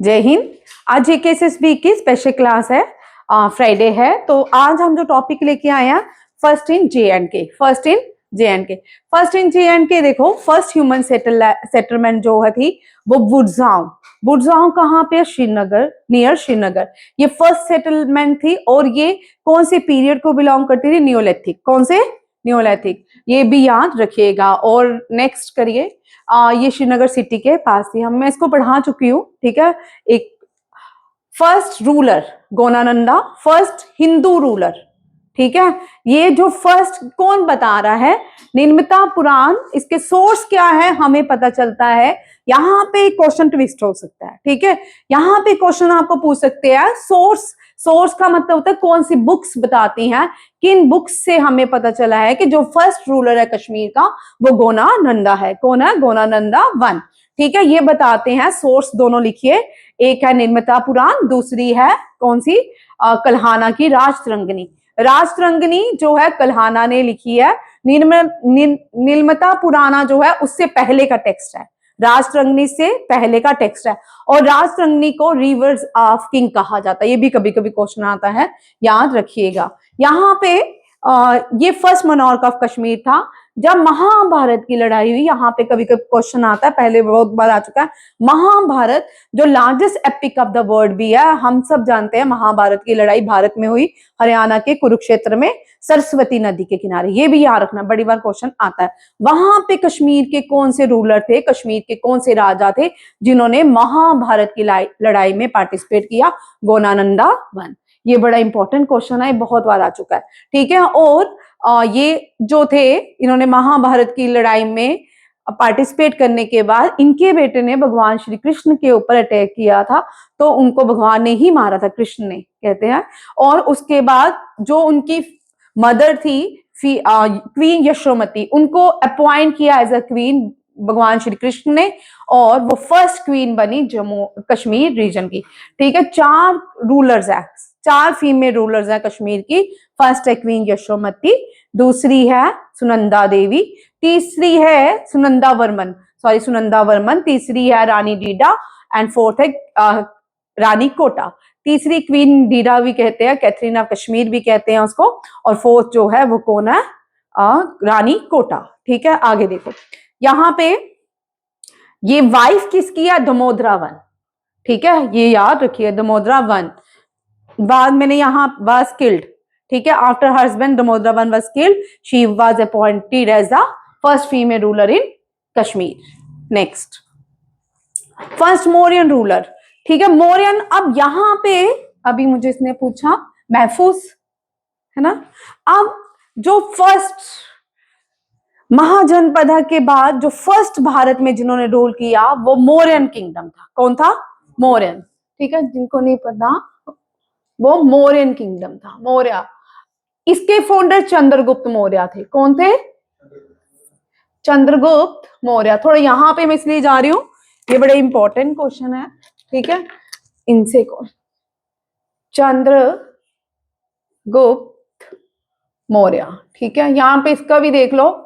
जय हिंद। आज जेकेएसएसबी की स्पेशल क्लास है, फ्राइडे है। तो आज हम जो टॉपिक लेके आए हैं फर्स्ट इन जे एंड के। फर्स्ट इन जे एंड के देखो, फर्स्ट ह्यूमन सेटलमेंट जो है थी वो बुडजाओ कहाँ पे? श्रीनगर, नियर श्रीनगर। ये फर्स्ट सेटलमेंट थी और ये कौन से पीरियड को बिलोंग करती थी? नियोलिथिक। कौन से? नियोलिथिक। ये भी याद रखिएगा। और नेक्स्ट करिए, ये श्रीनगर सिटी के पास थी। मैं इसको पढ़ा चुकी हूँ, ठीक है। एक first ruler Gonananda, first Hindu ruler, ठीक है। ये जो फर्स्ट कौन बता रहा है? निर्मिता पुराण। इसके सोर्स क्या है हमें पता चलता है। यहाँ पे क्वेश्चन ट्विस्ट हो सकता है, ठीक है। यहाँ पे क्वेश्चन आपको पूछ सकते हैं सोर्स का मतलब होता है कौन सी बुक्स बताती हैं, किन बुक्स से हमें पता चला है कि जो फर्स्ट रूलर है कश्मीर का वो गोनानंदा है। कौन है? गोनानंदा वन, ठीक है। ये बताते हैं सोर्स, दोनों लिखिए। एक है निर्मिता पुराण, दूसरी है कौन सी? कल्हाना की राजतरंगिणी जो है कल्हाना ने लिखी है। निर्मिता पुराना जो है उससे पहले का टेक्स्ट है, राजतरंगिणी से पहले का टेक्स्ट है। और राजतरंगिणी को रिवर्स ऑफ किंग कहा जाता है। ये भी कभी कभी क्वेश्चन आता है, याद रखिएगा। यहाँ पे ये फर्स्ट मोनार्क ऑफ कश्मीर था जब महाभारत की लड़ाई हुई। यहाँ पे कभी कभी क्वेश्चन आता है, पहले बहुत बार आ चुका है। महाभारत जो largest epic of the world भी है, हम सब जानते हैं महाभारत की लड़ाई भारत में हुई, हरियाणा के कुरुक्षेत्र में, सरस्वती नदी के किनारे। ये भी याद रखना, बड़ी बार क्वेश्चन आता है। वहां पे कश्मीर के कौन से रूलर थे, कश्मीर के कौन से राजा थे जिन्होंने महाभारत की लड़ाई में पार्टिसिपेट किया? गोनानंदा वन। ये बड़ा इंपॉर्टेंट क्वेश्चन है, बहुत बार आ चुका है, ठीक है। और ये जो थे, इन्होंने महाभारत की लड़ाई में पार्टिसिपेट करने के बाद इनके बेटे ने भगवान श्री कृष्ण के ऊपर अटैक किया था, तो उनको भगवान ने ही मारा था, कृष्ण ने कहते हैं। और उसके बाद जो उनकी मदर थी क्वीन यशोमती, उनको अपॉइंट किया एज अ क्वीन भगवान श्री कृष्ण ने, और वो फर्स्ट क्वीन बनी जम्मू कश्मीर रीजन की, ठीक है। 4 रूलर्स है, 4 फीमेल रूलर्स हैं कश्मीर की। फर्स्ट है क्वीन यशोमती, दूसरी है सुनंदा देवी, तीसरी है सुनंदा वर्मन, तीसरी है रानी डीडा, एंड फोर्थ है रानी कोटा। तीसरी क्वीन डीडा भी कहते हैं, कैथरीन ऑफ कश्मीर भी कहते हैं उसको। और फोर्थ जो है वो कौन है? रानी कोटा, ठीक है। आगे देखो, यहाँ पे ये वाइफ किसकी है? दमोदरा वन, ठीक है। ये याद रखिए, दमोदरा वन। बाद मैंने यहाँ वाज किल्ड, ठीक है। After husband Damodara one was killed, she was appointed as the first female ruler in Kashmir. Next, first Mauryan ruler, ठीक है। मौर्यन, अब यहाँ पे अभी मुझे इसने पूछा महफूज, है ना। अब जो फर्स्ट महाजनपद के बाद जो फर्स्ट भारत में जिन्होंने रूल किया वो मौर्यन किंगडम था। कौन था? मौर्यन, ठीक है। जिनको नहीं पता, वो मौर्यन किंगडम था, मौर्य। इसके फाउंडर चंद्रगुप्त मौर्य थे। कौन थे? चंद्रगुप्त मौर्य। थोड़ा यहाँ पे मैं इसलिए जा रही हूँ, ये बड़े इंपॉर्टेंट क्वेश्चन है, ठीक है। इनसे कौन? चंद्रगुप्त मौर्य, ठीक है। यहाँ पे इसका भी देख लो,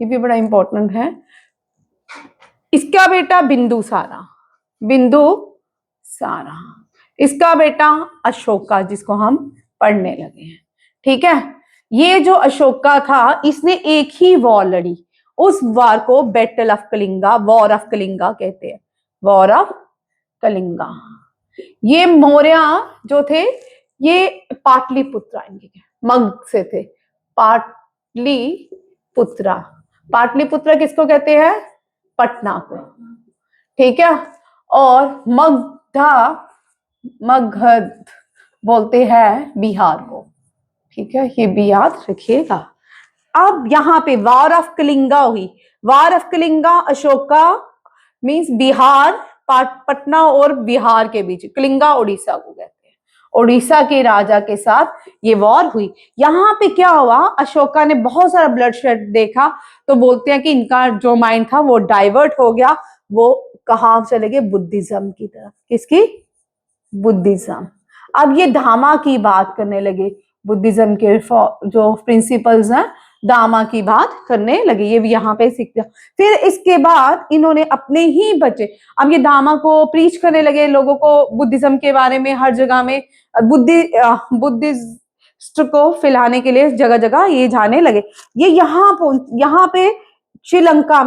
ये भी बड़ा इंपॉर्टेंट है। इसका बेटा बिंदुसारा, इसका बेटा अशोका, जिसको हम पढ़ने लगे हैं, ठीक है। ये जो अशोका था, इसने एक ही वॉर लड़ी, उस वार को battle of Kalinga, war of Kalinga कहते हैं, वॉर ऑफ कलिंगा। ये मौर्य जो थे ये पाटलिपुत्रा, इनके मगध से थे। पाटलिपुत्रा किसको कहते हैं? पटना को, ठीक है। और मगध बोलते हैं बिहार को, ठीक है। ये भी याद रखिएगा। अब यहाँ पे वॉर ऑफ कलिंगा हुई। War of Kalinga, Ashoka means Bihar, Patna और बिहार के बीच, कलिंगा उड़ीसा को कहते हैं, उड़ीसा के राजा के साथ ये वॉर हुई। यहाँ पे क्या हुआ? अशोका ने बहुत सारा ब्लडशेड देखा, तो बोलते हैं कि इनका जो माइंड था वो डाइवर्ट हो गया। वो कहाँ चले गए? बुद्धिज्म की तरफ। किसकी? बुद्धिज्म। अब ये धामा की बात करने लगे, बुद्धिज्म के जो प्रिंसिपल्स हैं दामा की बात करने लगे। ये भी यहाँ पे सीख लिया। फिर इसके बाद इन्होंने अपने ही बच्चे, अब ये दामा को प्रीच करने लगे लोगों को बुद्धिज्म के बारे में, हर जगह में बुद्धिस्ट को फैलाने के लिए जगह जगह ये जाने लगे। ये यहाँ पे श्रीलंका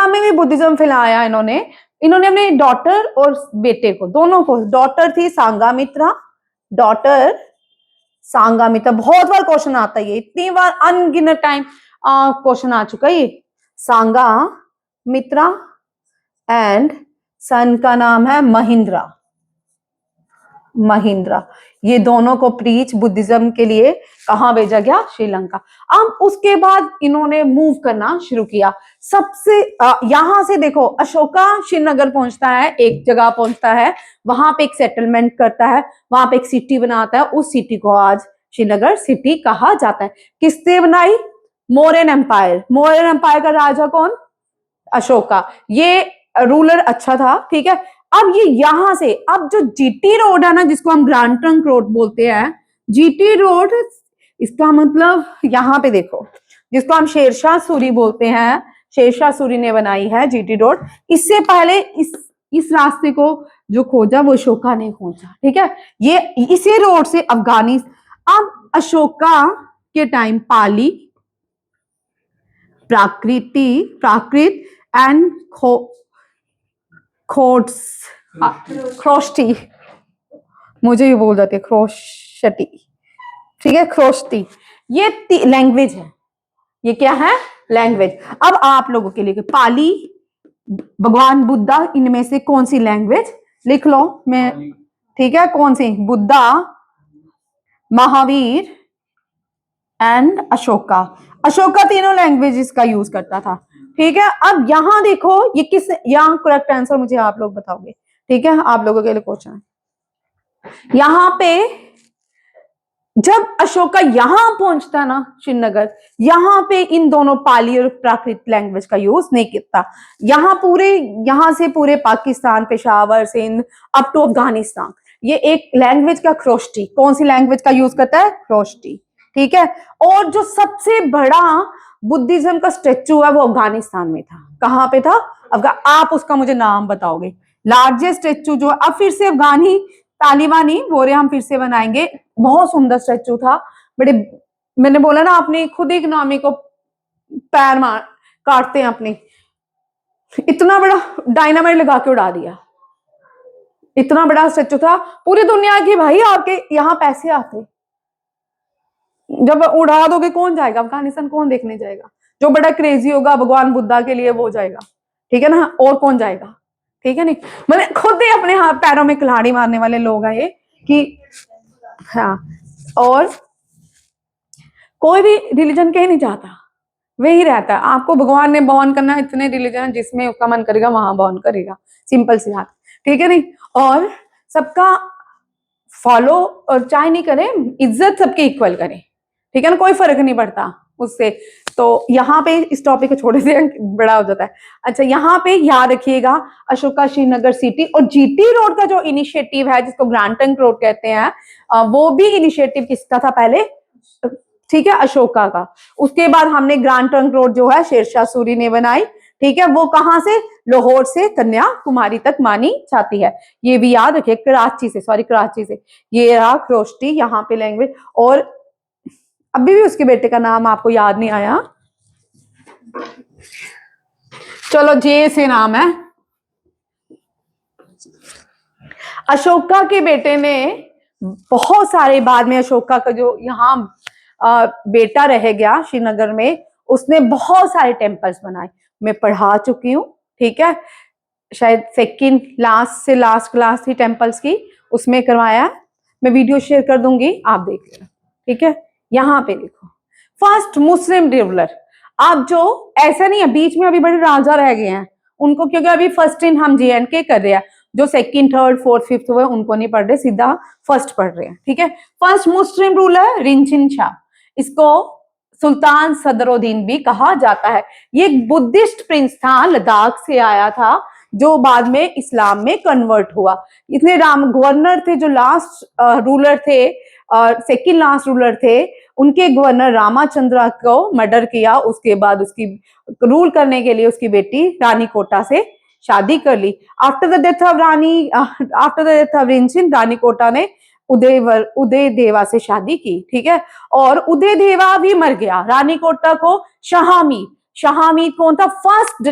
में भी बुद्धिज्म फैलाया इन्होंने। इन्होंने अपने डॉटर और बेटे को, दोनों को, डॉटर थी सांगामित्रा, बहुत बार क्वेश्चन आता है, ये इतनी बार अनगिनत टाइम क्वेश्चन आ चुका है ये। सांगामित्रा एंड सन का नाम है महिंद्रा। ये दोनों को प्रीच बुद्धिज्म के लिए कहां भेजा गया? श्रीलंका। अब उसके बाद इन्होंने मूव करना शुरू किया। सबसे यहां से देखो, अशोका श्रीनगर पहुंचता है, एक जगह पहुंचता है, वहां पे एक सेटलमेंट करता है, वहां पे एक सिटी बनाता है। उस सिटी को आज श्रीनगर सिटी कहा जाता है। किसने बनाई? मौर्यन एम्पायर का राजा कौन? अशोका। ये रूलर अच्छा था, ठीक है। अब ये यहां से, अब जो जीटी रोड है ना, जिसको हम ग्रैंड ट्रंक रोड बोलते हैं, जीटी रोड, इसका मतलब यहाँ पे देखो, जिसको हम शेरशाह सूरी बोलते हैं, शेरशाह सूरी ने बनाई है जीटी रोड। इससे पहले इस रास्ते को जो खोजा वो अशोका ने खोजा, ठीक है। ये इसी रोड से अब अशोका के टाइम पाली, प्राकृत एंड ख्रोष्टी, मुझे भी बोल जाते ख्रोष्टी, ठीक है, ख्रोष्टी। ये लैंग्वेज है, ये क्या है? लैंग्वेज। अब आप लोगों के लिए पाली, भगवान बुद्धा, इनमें से कौन सी लैंग्वेज? लिख लो मैं, ठीक है। कौन सी? बुद्धा, महावीर एंड अशोका। अशोका तीनों लैंग्वेजेस का यूज करता था, ठीक है। अब यहां देखो, ये यहाँ करेक्ट आंसर मुझे आप लोग बताओगे, ठीक है। आप लोगों के लिए क्वेश्चन है। यहां पे जब अशोका यहां पहुंचता ना श्रीनगर, यहां पे इन दोनों पाली और प्राकृत लैंग्वेज का यूज नहीं किया। यहां से पूरे पाकिस्तान, पेशावर, सिंध, अप टू अफगानिस्तान, ये एक लैंग्वेज का ख्रोष्टी, कौन सी लैंग्वेज का यूज करता है? ख्रोष्टी, ठीक है। और जो सबसे बड़ा बुद्धिज्म का स्टेचू है वो अफगानिस्तान में था। कहां पे था? आप उसका मुझे नाम बताओगे। लार्जेस्ट स्टेचू जो, अब फिर से अफगानी तालिबानी बोरे हम फिर से बनाएंगे, बहुत सुंदर स्टेचू था। बड़े, मैंने बोला ना, अपनी खुद इकोनॉमी को पैर मार काटते हैं अपनी। इतना बड़ा डायनामाइट लगा के उड़ा दिया, इतना बड़ा स्टेचू था। पूरी दुनिया की भाई आपके यहाँ पैसे आते, जब उड़ा दोगे कौन जाएगा अफगानिस्तान? कौन देखने जाएगा? जो बड़ा क्रेजी होगा भगवान बुद्धा के लिए वो जाएगा, ठीक है ना, और कौन जाएगा? ठीक है नहीं, मैंने खुद ही अपने हाथ पैरों में कुल्हाड़ी मारने वाले लोग हैं ये कि हाँ। और कोई भी रिलीजन के ही नहीं चाहता, वही रहता है। आपको भगवान ने बॉर्न करना, इतने रिलीजन जिसमें उसका मन करेगा वहां बॉर्न करेगा, सिंपल सी बात, ठीक है नहीं। और सबका फॉलो और चाहे नहीं करें, इज्जत सबके इक्वल करें, ठीक है ना, कोई फर्क नहीं पड़ता उससे। तो यहाँ पे इस टॉपिक को छोड़े से बड़ा हो जाता है। अच्छा, यहाँ पे याद रखिएगा अशोका श्रीनगर सिटी और जीटी रोड का जो इनिशिएटिव है, जिसको ग्रैंड ट्रंक रोड कहते हैं, वो भी इनिशिएटिव किसका था पहले? ठीक है, अशोका का। उसके बाद हमने ग्रैंड ट्रंक रोड जो है शेरशाह सूरी ने बनाई, ठीक है। वो कहां से? लाहौर से कन्याकुमारी तक मानी जाती है। ये भी याद रखिए, कराची से। ये रहा ख्रोष्टी, यहाँ पे लैंग्वेज। और अभी भी उसके बेटे का नाम आपको याद नहीं आया? चलो, जे से नाम है। अशोका के बेटे ने बहुत सारे, बाद में अशोका का जो यहाँ बेटा रह गया श्रीनगर में, उसने बहुत सारे टेम्पल्स बनाए। मैं पढ़ा चुकी हूँ, ठीक है, शायद सेकंड लास्ट से लास्ट क्लास थी टेम्पल्स की, उसमें करवाया। मैं वीडियो शेयर कर दूंगी, आप देख लेना, ठीक है। यहाँ पे देखो, फर्स्ट मुस्लिम रूलर। अब जो ऐसा नहीं है, बीच में अभी बड़े राजा रह गए हैं उनको, क्योंकि अभी फर्स्ट इन हम JNK कर रहे हैं, जो सेकंड, थर्ड, फोर्थ, फिफ्थ हुए उनको नहीं पढ़ रहे, सीधा फर्स्ट पढ़ रहे हैं, ठीक है। First Muslim ruler Rinchin Shah, इसको सुल्तान सदरुद्दीन भी कहा जाता है। ये एक बुद्धिस्ट प्रिंस था, लद्दाख से आया था, जो बाद में इस्लाम में कन्वर्ट हुआ। इतने गवर्नर थे, जो लास्ट रूलर थे, सेकंड लास्ट रूलर थे, उनके गवर्नर रामाचंद्र को मर्डर किया। उसके बाद उसकी रूल करने के लिए उसकी बेटी रानी कोटा से शादी कर ली। After the death of Rinchen, रानी कोटा ने उदय देवा से शादी की, ठीक है। और उदय देवा भी मर गया। रानी कोटा को शाहमीद कौन था? First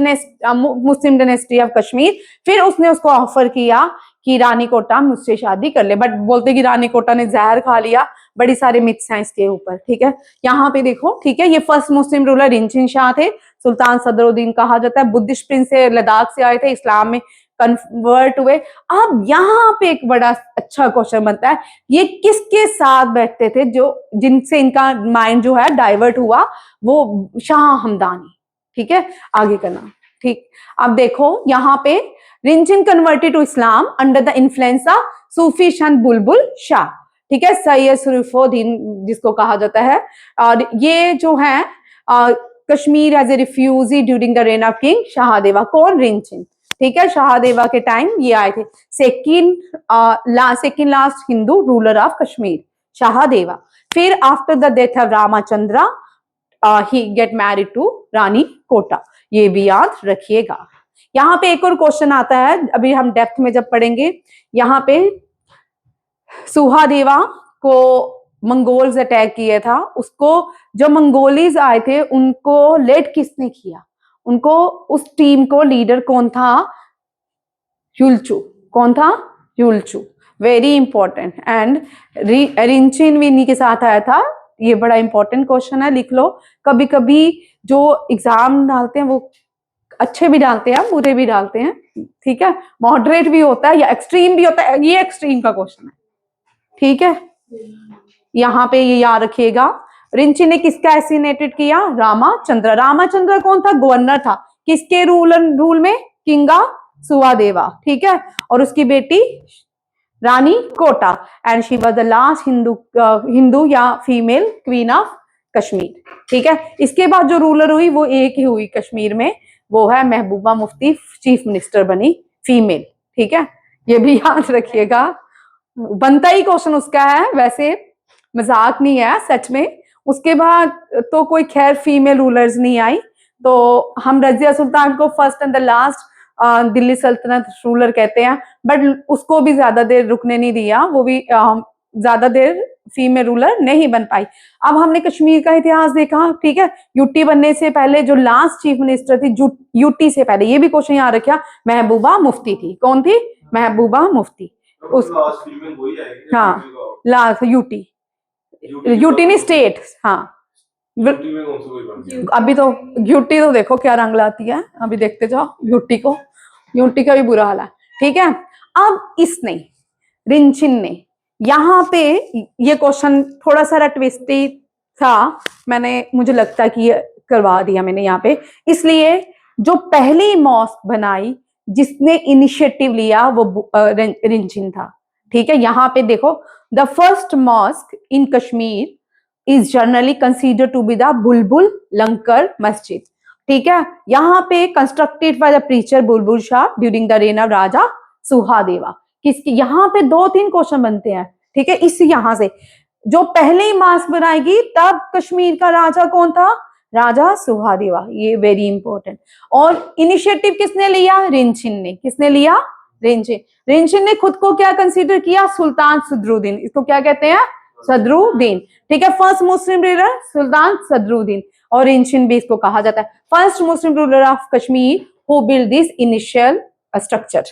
Muslim dynasty of Kashmir. फिर उसने उसको ऑफर किया कि रानी कोटा मुझसे शादी कर ले, बट बोलते कि रानी कोटा ने जहर खा लिया। बड़ी सारे मिथ्स हैं इसके ऊपर, ठीक है। यहाँ पे देखो, ठीक है, ये first Muslim ruler Rinchin Shah थे। सुल्तान सदरुद्दीन कहा जाता है। बुद्धिस्ट प्रिंस से लद्दाख से आए थे, इस्लाम में कन्वर्ट हुए। अब यहाँ पे एक बड़ा अच्छा क्वेश्चन बनता है, ये किसके साथ बैठते थे जो जिनसे इनका माइंड जो है डाइवर्ट हुआ? वो शाह हमदानी, ठीक है। आगे करना, ठीक। अब देखो यहाँ पे Rinchin converted to Islam under the influence of Sufi sant Bulbul Shah, ठीक है। सैयद शरीफुद्दीन जिसको कहा जाता है। और ये जो है Kashmir as a refugee during the reign of king Shahdeva. कौन? रिंचिन, ठीक है। शाहदेवा के टाइम ये आए थे। Second last Hindu ruler of Kashmir, Shahdeva. फिर after the death of Ramachandra he get married to Rani Kota. ये भी याद रखिएगा। यहाँ पे एक और क्वेश्चन आता है, अभी हम डेप्थ में जब पढ़ेंगे। यहाँ पे सुहादेवा को मंगोल्स अटैक किया था। उसको जो मंगोलीज आए थे उनको लेड किसने किया? उनको उस टीम को लीडर कौन था? युलचू। कौन था? Yulchu. Very important. And Rinchin भी इन्हीं के साथ आया था। ये बड़ा इंपॉर्टेंट क्वेश्चन है, लिख लो। कभी कभी जो एग्जाम डालते हैं वो अच्छे भी डालते हैं, बुरे भी डालते हैं, ठीक है। मॉडरेट भी होता है या एक्सट्रीम भी होता है। ये एक्सट्रीम का क्वेश्चन है, ठीक है। यहाँ पे ये याद रखिएगा। रिंचिन ने किसका एसिनेटेड किया? रामाचंद्र। रामाचंद्र कौन था? गवर्नर था। किसके रूल में? किंगा सुवादेवा, ठीक है। और उसकी बेटी Rani Kota. And she was the last Hindu या फीमेल क्वीन ऑफ कश्मीर, ठीक है। इसके बाद जो रूलर हुई वो एक ही हुई कश्मीर में, वो है महबूबा मुफ्ती, चीफ मिनिस्टर बनी, फीमेल, ठीक है। ये भी याद रखिएगा, बनता ही क्वेश्चन उसका है, वैसे मजाक नहीं है, सच में। उसके बाद तो कोई खैर फीमेल रूलर्स नहीं आई। तो हम रजिया सुल्तान को first and the last Delhi सल्तनत रूलर कहते हैं, बट उसको भी ज्यादा देर रुकने नहीं दिया। वो भी ज्यादा देर फीमेल रूलर नहीं बन पाई। अब हमने कश्मीर का इतिहास देखा, ठीक है। यूटी बनने से पहले जो लास्ट चीफ मिनिस्टर थी यूटी से पहले, ये भी क्वेश्चन याद रखिया, महबूबा मुफ्ती थी। कौन थी? महबूबा मुफ्ती। उस हाँ, लास्ट यूटी नहीं, स्टेट। हाँ, अभी तो यूटी तो देखो क्या रंग लाती है, अभी देखते जाओ यूटी का भी बुरा हाल है, ठीक है। अब इसने, रिंचिन ने, यहाँ पे ये क्वेश्चन थोड़ा सा ट्विस्टी था, मुझे लगता है कि ये करवा दिया मैंने यहाँ पे। इसलिए जो पहली मॉस्क बनाई, जिसने इनिशिएटिव लिया, वो रिंचिन था, ठीक है। यहाँ पे देखो, the first mosque in Kashmir is generally considered to be the बुलबुल लंकर मस्जिद, ठीक है। यहाँ पे constructed by the preacher Bulbul Shah during the reign of Raja Suhadeva. किसकी? यहाँ पे 2-3 क्वेश्चन बनते हैं, ठीक है। इस यहाँ से जो पहले मॉस्क बनाएगी, तब कश्मीर का राजा कौन था? राजा सुहादेवा। ये वेरी इंपॉर्टेंट। और इनिशिएटिव किसने लिया? रिंचिन ने। किसने लिया? रिंचिन ने खुद को क्या कंसीडर किया? सुल्तान सदरुद्दीन। इसको क्या कहते हैं? सदरुद्दीन, ठीक है। फर्स्ट मुस्लिम रूलर सुल्तान सदरुद्दीन, और रिंचिन भी इसको कहा जाता है first Muslim ruler of Kashmir who build this initial structure.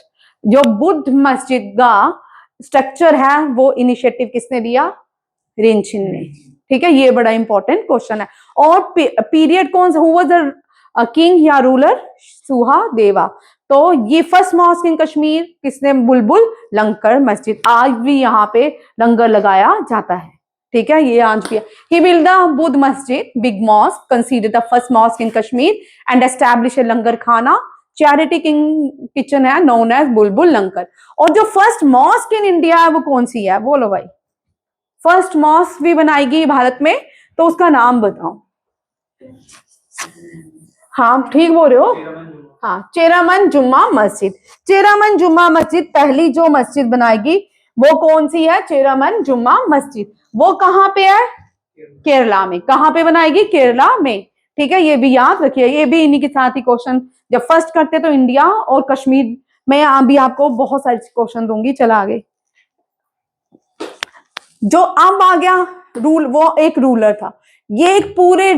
जो बुद्ध मस्जिद का स्ट्रक्चर है, वो इनिशिएटिव किसने लिया? रिंचिन ने, ठीक है। ये बड़ा इंपॉर्टेंट क्वेश्चन है। और पीरियड कौन सा? हु वाज द किंग या रूलर? सुहादेवा। तो ये फर्स्ट मॉस्क इन कश्मीर किसने? बुलबुल लंकर मस्जिद। आज भी यहाँ पे लंगर लगाया जाता है, ठीक है। ये आज भी ही build the Buddh masjid big mosque considered the first mosque in Kashmir and establish langar khana charity kitchen है नोन एज बुलबुल लंकर। और जो फर्स्ट मॉस्क इन इंडिया है वो कौन सी है? बोलो भाई। फर्स्ट मॉस्क भी बनाएगी भारत में, तो उसका नाम बताओ। हाँ, ठीक बोल रहे हो। हाँ, चेरामन जुम्मा मस्जिद। चेरामन जुम्मा मस्जिद पहली जो मस्जिद बनाएगी वो कौन सी है? चेरामन जुम्मा मस्जिद। वो कहाँ पे है? केरला में। कहाँ पे बनाएगी? केरला में। ठीक है, ये भी याद रखिए, ये भी इन्हीं के साथ ही क्वेश्चन जब फर्स्ट करते तो इंडिया और कश्मीर। मैं अभी आपको बहुत सारे क्वेश्चन दूंगी। चला आगे। जो अब आ गया रूल, वो एक रूलर था। ये एक पूरे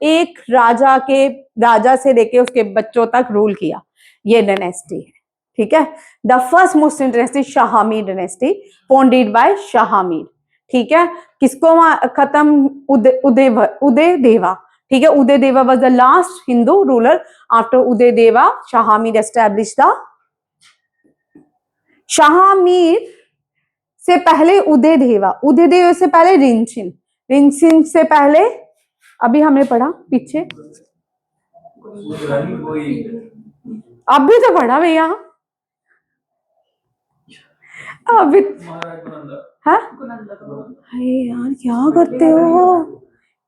एक राजा से लेके उसके बच्चों तक रूल किया। ये डायनेस्टी है। ठीक है, the first Muslim dynasty Shahmir dynasty, founded by Shahmir. ठीक है, किसको खत्म? उदय देवा। ठीक है, Uday Deva was the last Hindu ruler. After Uday Deva, Shahmir establish the. Shahmir से पहले उदय देवा से पहले रिंचिन से पहले अभी हमने पढ़ा पीछे, अभी तो पढ़ा भैया। अभी हाँ यार क्या करते हो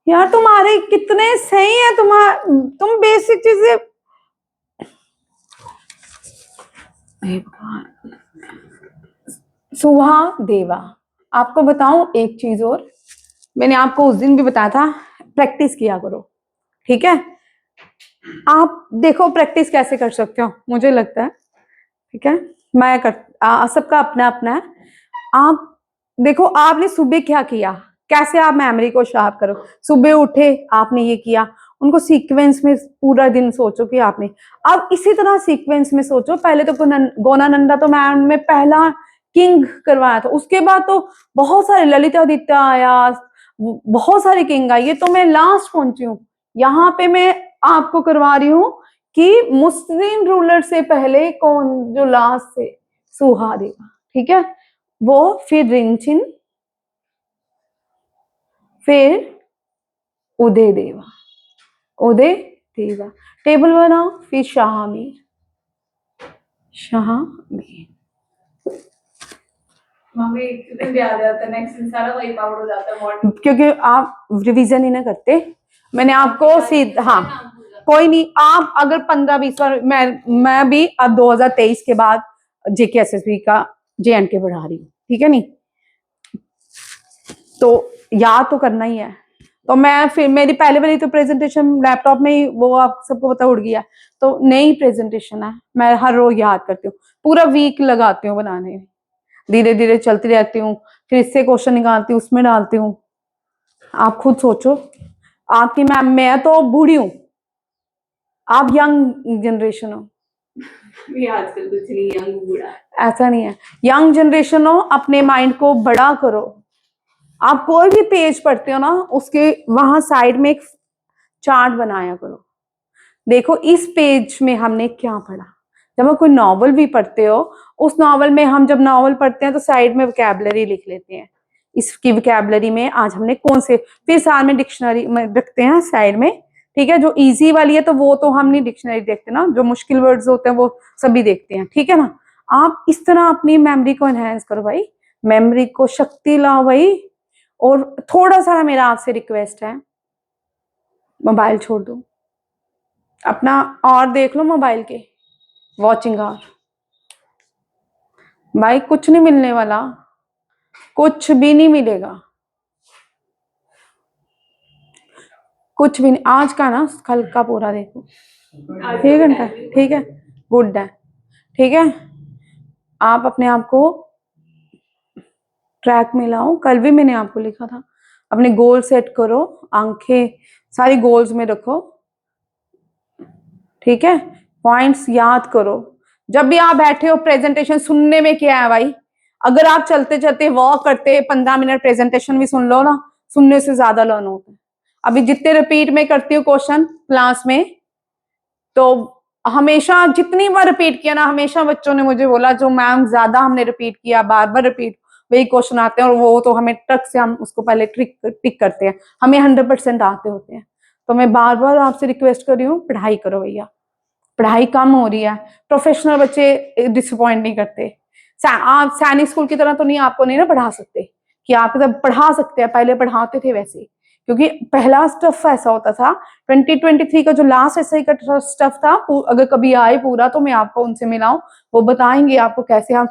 यार, तुम्हारे कितने सही है तुम बेसिक चीजें। सुहा देवा। आपको बताऊं एक चीज और, मैंने आपको उस दिन भी बताया था, प्रैक्टिस किया करो। ठीक है, आप देखो प्रैक्टिस कैसे कर सकते हो, मुझे लगता है। ठीक है, मैं सबका अपना अपना है। आप देखो, आपने सुबह क्या किया, कैसे आप मेमोरी को शार्प करो। सुबह उठे, आपने ये किया, उनको सीक्वेंस में पूरा दिन सोचो कि आपने। अब इसी तरह सीक्वेंस में सोचो। पहले तो गोना नंदा तो मैम में पहला किंग करवाया था, उसके बाद तो बहुत सारे ललितादित्य आया, बहुत सारे किंग आए, ये तो मैं लास्ट पहुंची हूँ। यहाँ पे मैं आपको करवा रही हूँ कि मुस्लिम रूलर से पहले कौन जो लास्ट से सुहा देवा। ठीक है, वो फिर रिंचिन, फिर उदय देवा। टेबल बनाओ, फिर शाहमीर। क्योंकि आप रिवीजन ही ना करते, मैंने आपको सीधा हाँ कोई नहीं। आप अगर 15-20 बार, मैं भी अब 2023 के बाद JKSSB का JNK बढ़ा रही हूँ। ठीक है, नहीं तो याद तो करना ही है। तो मैं फिर मेरी पहले वाली तो प्रेजेंटेशन लैपटॉप में ही, वो आप सबको पता उड़ गया, तो नई प्रेजेंटेशन है। मैं हर रोज याद करती हूँ, पूरा वीक लगाती हूँ बनाने में, धीरे धीरे चलती रहती हूँ, फिर इससे क्वेश्चन निकालती हूँ, उसमें डालती हूँ। आप खुद सोचो, आपकी मैं तो बूढ़ी हूँ, आप यंग जनरेशन हो। आजकल कुछ नहीं यंग बूढ़ा, ऐसा नहीं है। यंग जनरेशन हो, अपने माइंड को बड़ा करो। आप कोई भी पेज पढ़ते हो ना, उसके वहां साइड में एक चार्ट बनाया करो। देखो इस पेज में हमने क्या पढ़ा। जब हम कोई नॉवल भी पढ़ते हो, उस नॉवल में हम जब नॉवल पढ़ते हैं तो साइड में वोकैबुलरी लिख लेते हैं, इसकी वोकैबुलरी में आज हमने कौन से, फिर साथ में डिक्शनरी में रखते हैं साइड में। ठीक है, जो इजी वाली है तो वो तो हम नहीं डिक्शनरी देखते ना, जो मुश्किल वर्ड्स होते हैं वो सभी देखते हैं। ठीक है ना, आप इस तरह अपनी मेमोरी को एनहेंस करो भाई, मेमोरी को शक्ति लाओ भाई। और थोड़ा सा मेरा आपसे रिक्वेस्ट है, मोबाइल छोड़ दो अपना और देख लो मोबाइल के वॉचिंग आवर। भाई कुछ नहीं मिलने वाला, कुछ भी नहीं मिलेगा, कुछ भी नहीं। आज का ना कल का पूरा देखो, 6 घंटा। ठीक है, गुड है। ठीक है, आप अपने आप को ट्रैक में लाओ। कल भी मैंने आपको लिखा था, अपने गोल सेट करो, आंखें सारी गोल्स में रखो। ठीक है, पॉइंट्स याद करो। जब भी आप बैठे हो, प्रेजेंटेशन सुनने में क्या है भाई, अगर आप चलते चलते वॉक करते 15 मिनट प्रेजेंटेशन भी सुन लो ना, सुनने से ज्यादा लर्न होता है। अभी जितने रिपीट में करती हूँ क्वेश्चन क्लास में, तो हमेशा जितनी बार रिपीट किया ना, हमेशा बच्चों ने मुझे बोला जो मैम ज्यादा हमने रिपीट किया, बार बार रिपीट वही क्वेश्चन आते हैं, और वो तो हमें ट्रक से हम उसको पहले टिक करते हैं, हमें 100% आते होते हैं। तो मैं बार बार आपसे रिक्वेस्ट कर रही हूँ, पढ़ाई करो भैया, पढ़ाई कम हो रही है। प्रोफेशनल बच्चे डिसअपॉइंट नहीं करते। आप सैनिक स्कूल की तरह तो नहीं, आपको नहीं ना पढ़ा सकते कि आप जब पढ़ा सकते हैं, पहले पढ़ाते थे वैसे, क्योंकि पहला स्टफ ऐसा होता था। 2023 का जो लास्ट एसआई का स्टफ था, अगर कभी आए पूरा तो मैं आपको उनसे मिलाऊं, वो बताएंगे आपको कैसे हम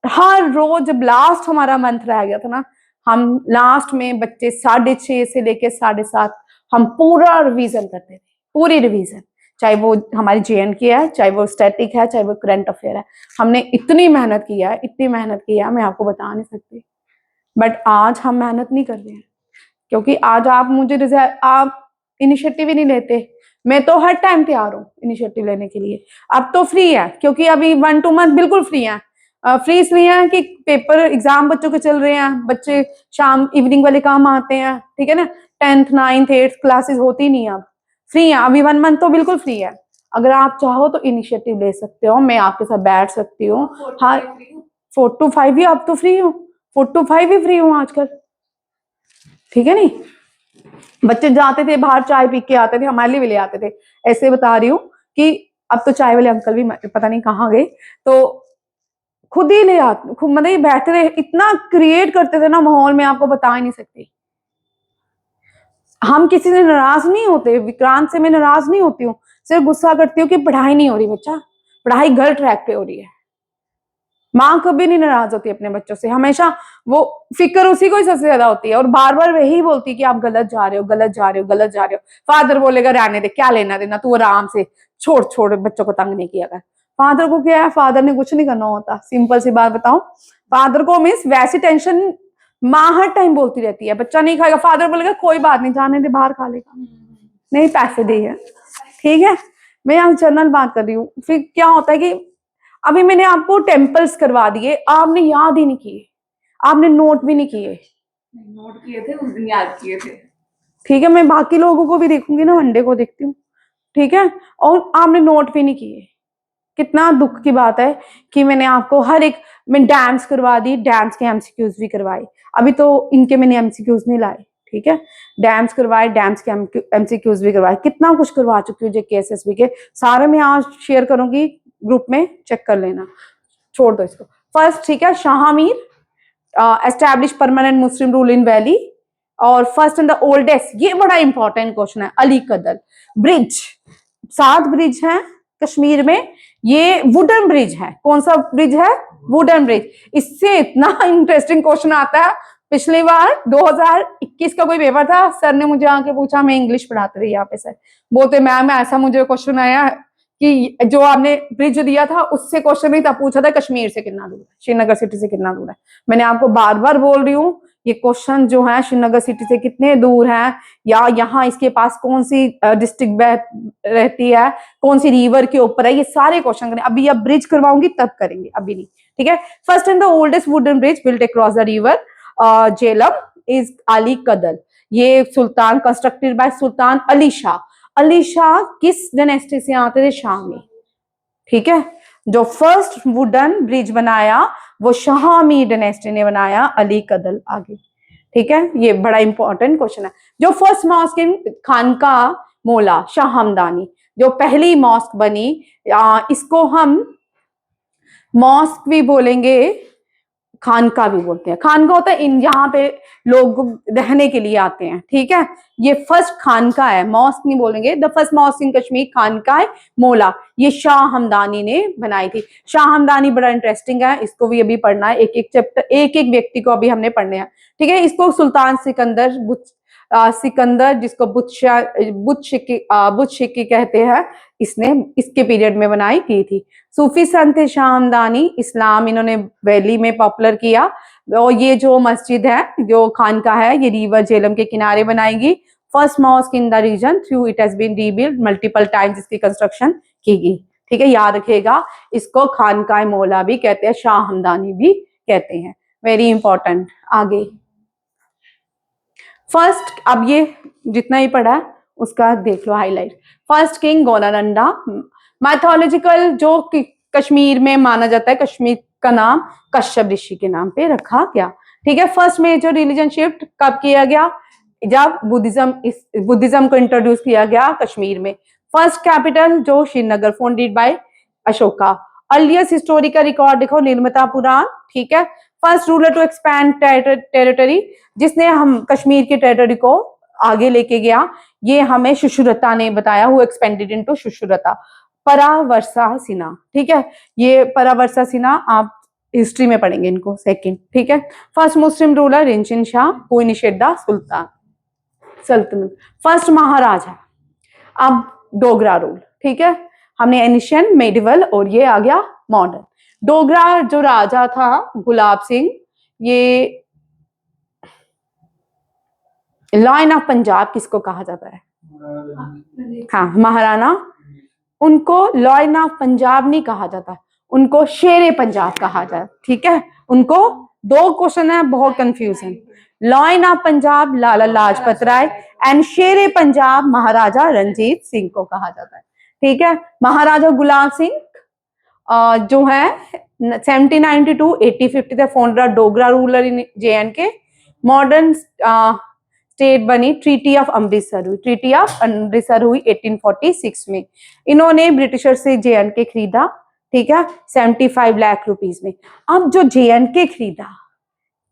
हर रोज, जब लास्ट हमारा मंथ रह गया था ना, हम लास्ट में बच्चे 6:30 से लेके 7:30 हम पूरा रिवीजन करते थे, पूरी रिवीजन, चाहे वो हमारी JNK है, चाहे वो स्टैटिक है, चाहे वो करंट अफेयर है। हमने इतनी मेहनत किया है, इतनी मेहनत किया है, मैं आपको बता नहीं सकती। बट आज हम मेहनत नहीं कर रहे हैं, क्योंकि आज आप इनिशिएटिव ही नहीं लेते। मैं तो हर टाइम तैयार हूँ इनिशिएटिव लेने के लिए। अब तो फ्री है, क्योंकि अभी 1-2 मंथ बिल्कुल फ्री है। फ्री इसलिए है कि पेपर एग्जाम बच्चों के चल रहे हैं, बच्चे शाम इवनिंग वाले काम आते हैं, ठीक है ना। 10th 9th 8th क्लासेस होती नहीं, अब फ्री है। अभी 1 मंथ तो बिल्कुल फ्री है। अगर आप चाहो तो इनिशिएटिव ले सकते हो, मैं आपके साथ बैठ सकती हूँ। हाँ, 4 to 5 ही अब तो फ्री हूँ, 4 to 5 ही फ्री हूँ आजकल, ठीक है नहीं। बच्चे जाते थे बाहर चाय पी के आते थे, हमारे लिए भी ले आते थे। ऐसे बता रही हूँ कि अब तो चाय वाले अंकल भी पता नहीं कहाँ गए, तो खुद ही ले आते, खुद मतलब बैठते थे, इतना क्रिएट करते थे ना माहौल, में आपको बता ही नहीं सकती। हम किसी से नाराज नहीं होते, विक्रांत से मैं नाराज नहीं होती हूँ, सिर्फ गुस्सा करती हूँ कि पढ़ाई नहीं हो रही बच्चा, पढ़ाई गलत ट्रैक पे हो रही है। माँ कभी नहीं नाराज होती अपने बच्चों से, हमेशा वो फिक्र उसी को ही सबसे ज्यादा होती है, और बार बार वही बोलती है कि आप गलत जा रहे हो, गलत जा रहे हो, गलत जा रहे हो। फादर बोलेगा रहने दे, क्या लेना देना, तू आराम से छोड़ छोड़, बच्चों को तंग नहीं किया कर। फादर को क्या है, फादर ने कुछ नहीं करना होता। सिंपल सी बात बताऊं, फादर को मीन्स वैसी टेंशन माँ हर टाइम बोलती रहती है, बच्चा नहीं खाएगा, फादर बोलेगा कोई बात नहीं, जाने दे, बाहर खा लेगा, नहीं पैसे दे है, ठीक है। मैं यहाँ जनरल बात कर रही हूँ। फिर क्या होता है कि अभी मैंने आपको टेम्पल्स करवा दिए, आपने याद ही नहीं किए, आपने नोट भी नहीं किए। नोट किए थे उस दिन, याद किए थे, ठीक है, मैं बाकी लोगों को भी देखूंगी ना, वनडे को देखती हूँ, ठीक है। और आपने नोट भी नहीं किए। कितना दुख की बात है कि मैंने आपको हर एक, मैं डैम्स करवा दी, डैम्स के MCQs भी करवाए। अभी तो इनके मैंने MCQs नहीं लाए, ठीक है। डैम्स करवाए, डैम्स के MCQs भी करवाए, कितना कुछ करवा चुकी हूँ JK SSB के सारे। मैं आज शेयर करूंगी ग्रुप में, चेक कर लेना, छोड़ दो इसको। फर्स्ट, ठीक है, Shah Mir establish permanent Muslim rule in valley. और फर्स्ट एंड द ओल्डेस्ट, ये बड़ा इंपॉर्टेंट क्वेश्चन है, अली कदल ब्रिज। 7 ब्रिज हैं कश्मीर में, ये वुडन ब्रिज है। कौन सा ब्रिज है? Wooden bridge. इससे इतना इंटरेस्टिंग क्वेश्चन आता है। पिछली बार 2021 का कोई पेपर था, सर ने मुझे आके पूछा, मैं इंग्लिश पढ़ाते थे यहाँ पे, सर बोलते मैम ऐसा मुझे क्वेश्चन आया कि जो आपने ब्रिज दिया था उससे क्वेश्चन नहीं था, पूछा था कश्मीर से कितना दूर है, श्रीनगर सिटी से कितना दूर है। मैंने आपको बार बार बोल रही हूँ, ये क्वेश्चन जो है श्रीनगर सिटी से कितने दूर है, या यहाँ इसके पास कौन सी डिस्ट्रिक्ट रहती है, कौन सी रिवर के ऊपर है, ये सारे क्वेश्चन करें। अभी अब ब्रिज करवाऊंगी तब करेंगे, अभी नहीं, ठीक है। First and the oldest wooden bridge built across the river Jhelum is Ali Kadal. ये सुल्तान, constructed by sultan Ali Shah. Ali Shah किस डायनेस्टी से आते थे? शामी, ठीक है। जो फर्स्ट वुडन ब्रिज बनाया वो शाहमी डायनेस्टी ने बनाया, अली कदल आगे, ठीक है। ये बड़ा इंपॉर्टेंट क्वेश्चन है। जो फर्स्ट मॉस्क इन खानका मोला, शाह हमदानी, जो पहली मॉस्क बनी, इसको हम मॉस्क भी बोलेंगे, खानका भी बोलते हैं। खानका होता है इन, यहाँ पे लोग रहने के लिए आते हैं, ठीक है। ये फर्स्ट खानका है, मॉस्क नहीं बोलेंगे। The first mosque in Kashmir Khanqah है मोला, ये शाह हमदानी ने बनाई थी। शाह हमदानी बड़ा इंटरेस्टिंग है, इसको भी अभी पढ़ना है, एक एक चैप्टर, एक एक व्यक्ति को अभी हमने पढ़ने हैं, ठीक है। इसको सुल्तान सिकंदर सिकंदर, जिसको बुत शिक्की कहते हैं, इसने इसके पीरियड में बनाई की थी। सूफी संत शाह हमदानी, इस्लाम इन्होंने वैली में पॉपुलर किया। और ये जो मस्जिद है, जो खानका है, ये रिवर झेलम के किनारे बनाएगी। First mosque in the region, through it has been rebuild multiple times, इसकी कंस्ट्रक्शन की गई, ठीक है। याद रखिएगा, इसको खानका मोला भी कहते हैं, शाह हमदानी भी कहते हैं, वेरी इंपॉर्टेंट। आगे फर्स्ट, अब ये जितना ही पढ़ा है उसका देख लो हाईलाइट। फर्स्ट किंग गोनानंदा, मैथोलॉजिकल जो कश्मीर में माना जाता है, कश्मीर का नाम कश्यप ऋषि के नाम पे रखा गया, ठीक है। फर्स्ट मेजर रिलीजन शिफ्ट कब किया गया? जब बुद्धिज्म को इंट्रोड्यूस किया गया कश्मीर में। फर्स्ट कैपिटल जो Srinagar, founded by Ashoka. Earliest historical record देखो, निर्मता पुराण, ठीक है। First ruler to expand territory, जिसने हम कश्मीर की टेरिटरी को आगे लेके गया, ये हमें सुश्रुता ने बताया, who expanded into Sushruta. Paravarsa Sinha, ठीक है। ये परावर्सा सिन्हा, आप हिस्ट्री में पढ़ेंगे इनको सेकंड, ठीक है। First Muslim ruler Rinchin Shah who initiate the sultan sultanate. First महाराजा, अब डोगरा रूल, ठीक है। हमने एनिशियन, मेडिवल और ये आ गया मॉडर्न। डोगरा जो राजा था गुलाब सिंह, ये लॉयन ऑफ पंजाब किसको कहा जाता है? हाँ, महाराणा। उनको लॉयन ऑफ पंजाब नहीं कहा जाता, उनको शेरे पंजाब कहा जाता, ठीक है। उनको दो क्वेश्चन है, बहुत confusion. Lion of Punjab Lala Lajpat Rai and Shere Punjab महाराजा रंजीत सिंह को कहा जाता है, ठीक है। महाराजा गुलाब सिंह जो है 1792-1850 थे, founder Dogra ruler in JNK। Modern state बनी ट्रीटी ऑफ अमृतसर हुई, ट्रीटी ऑफ अमृतसर हुई 1846 में। इन्होंने ब्रिटिशर से JNK खरीदा, ठीक है, 75 लाख रुपीस में। अब जो JNK खरीदा,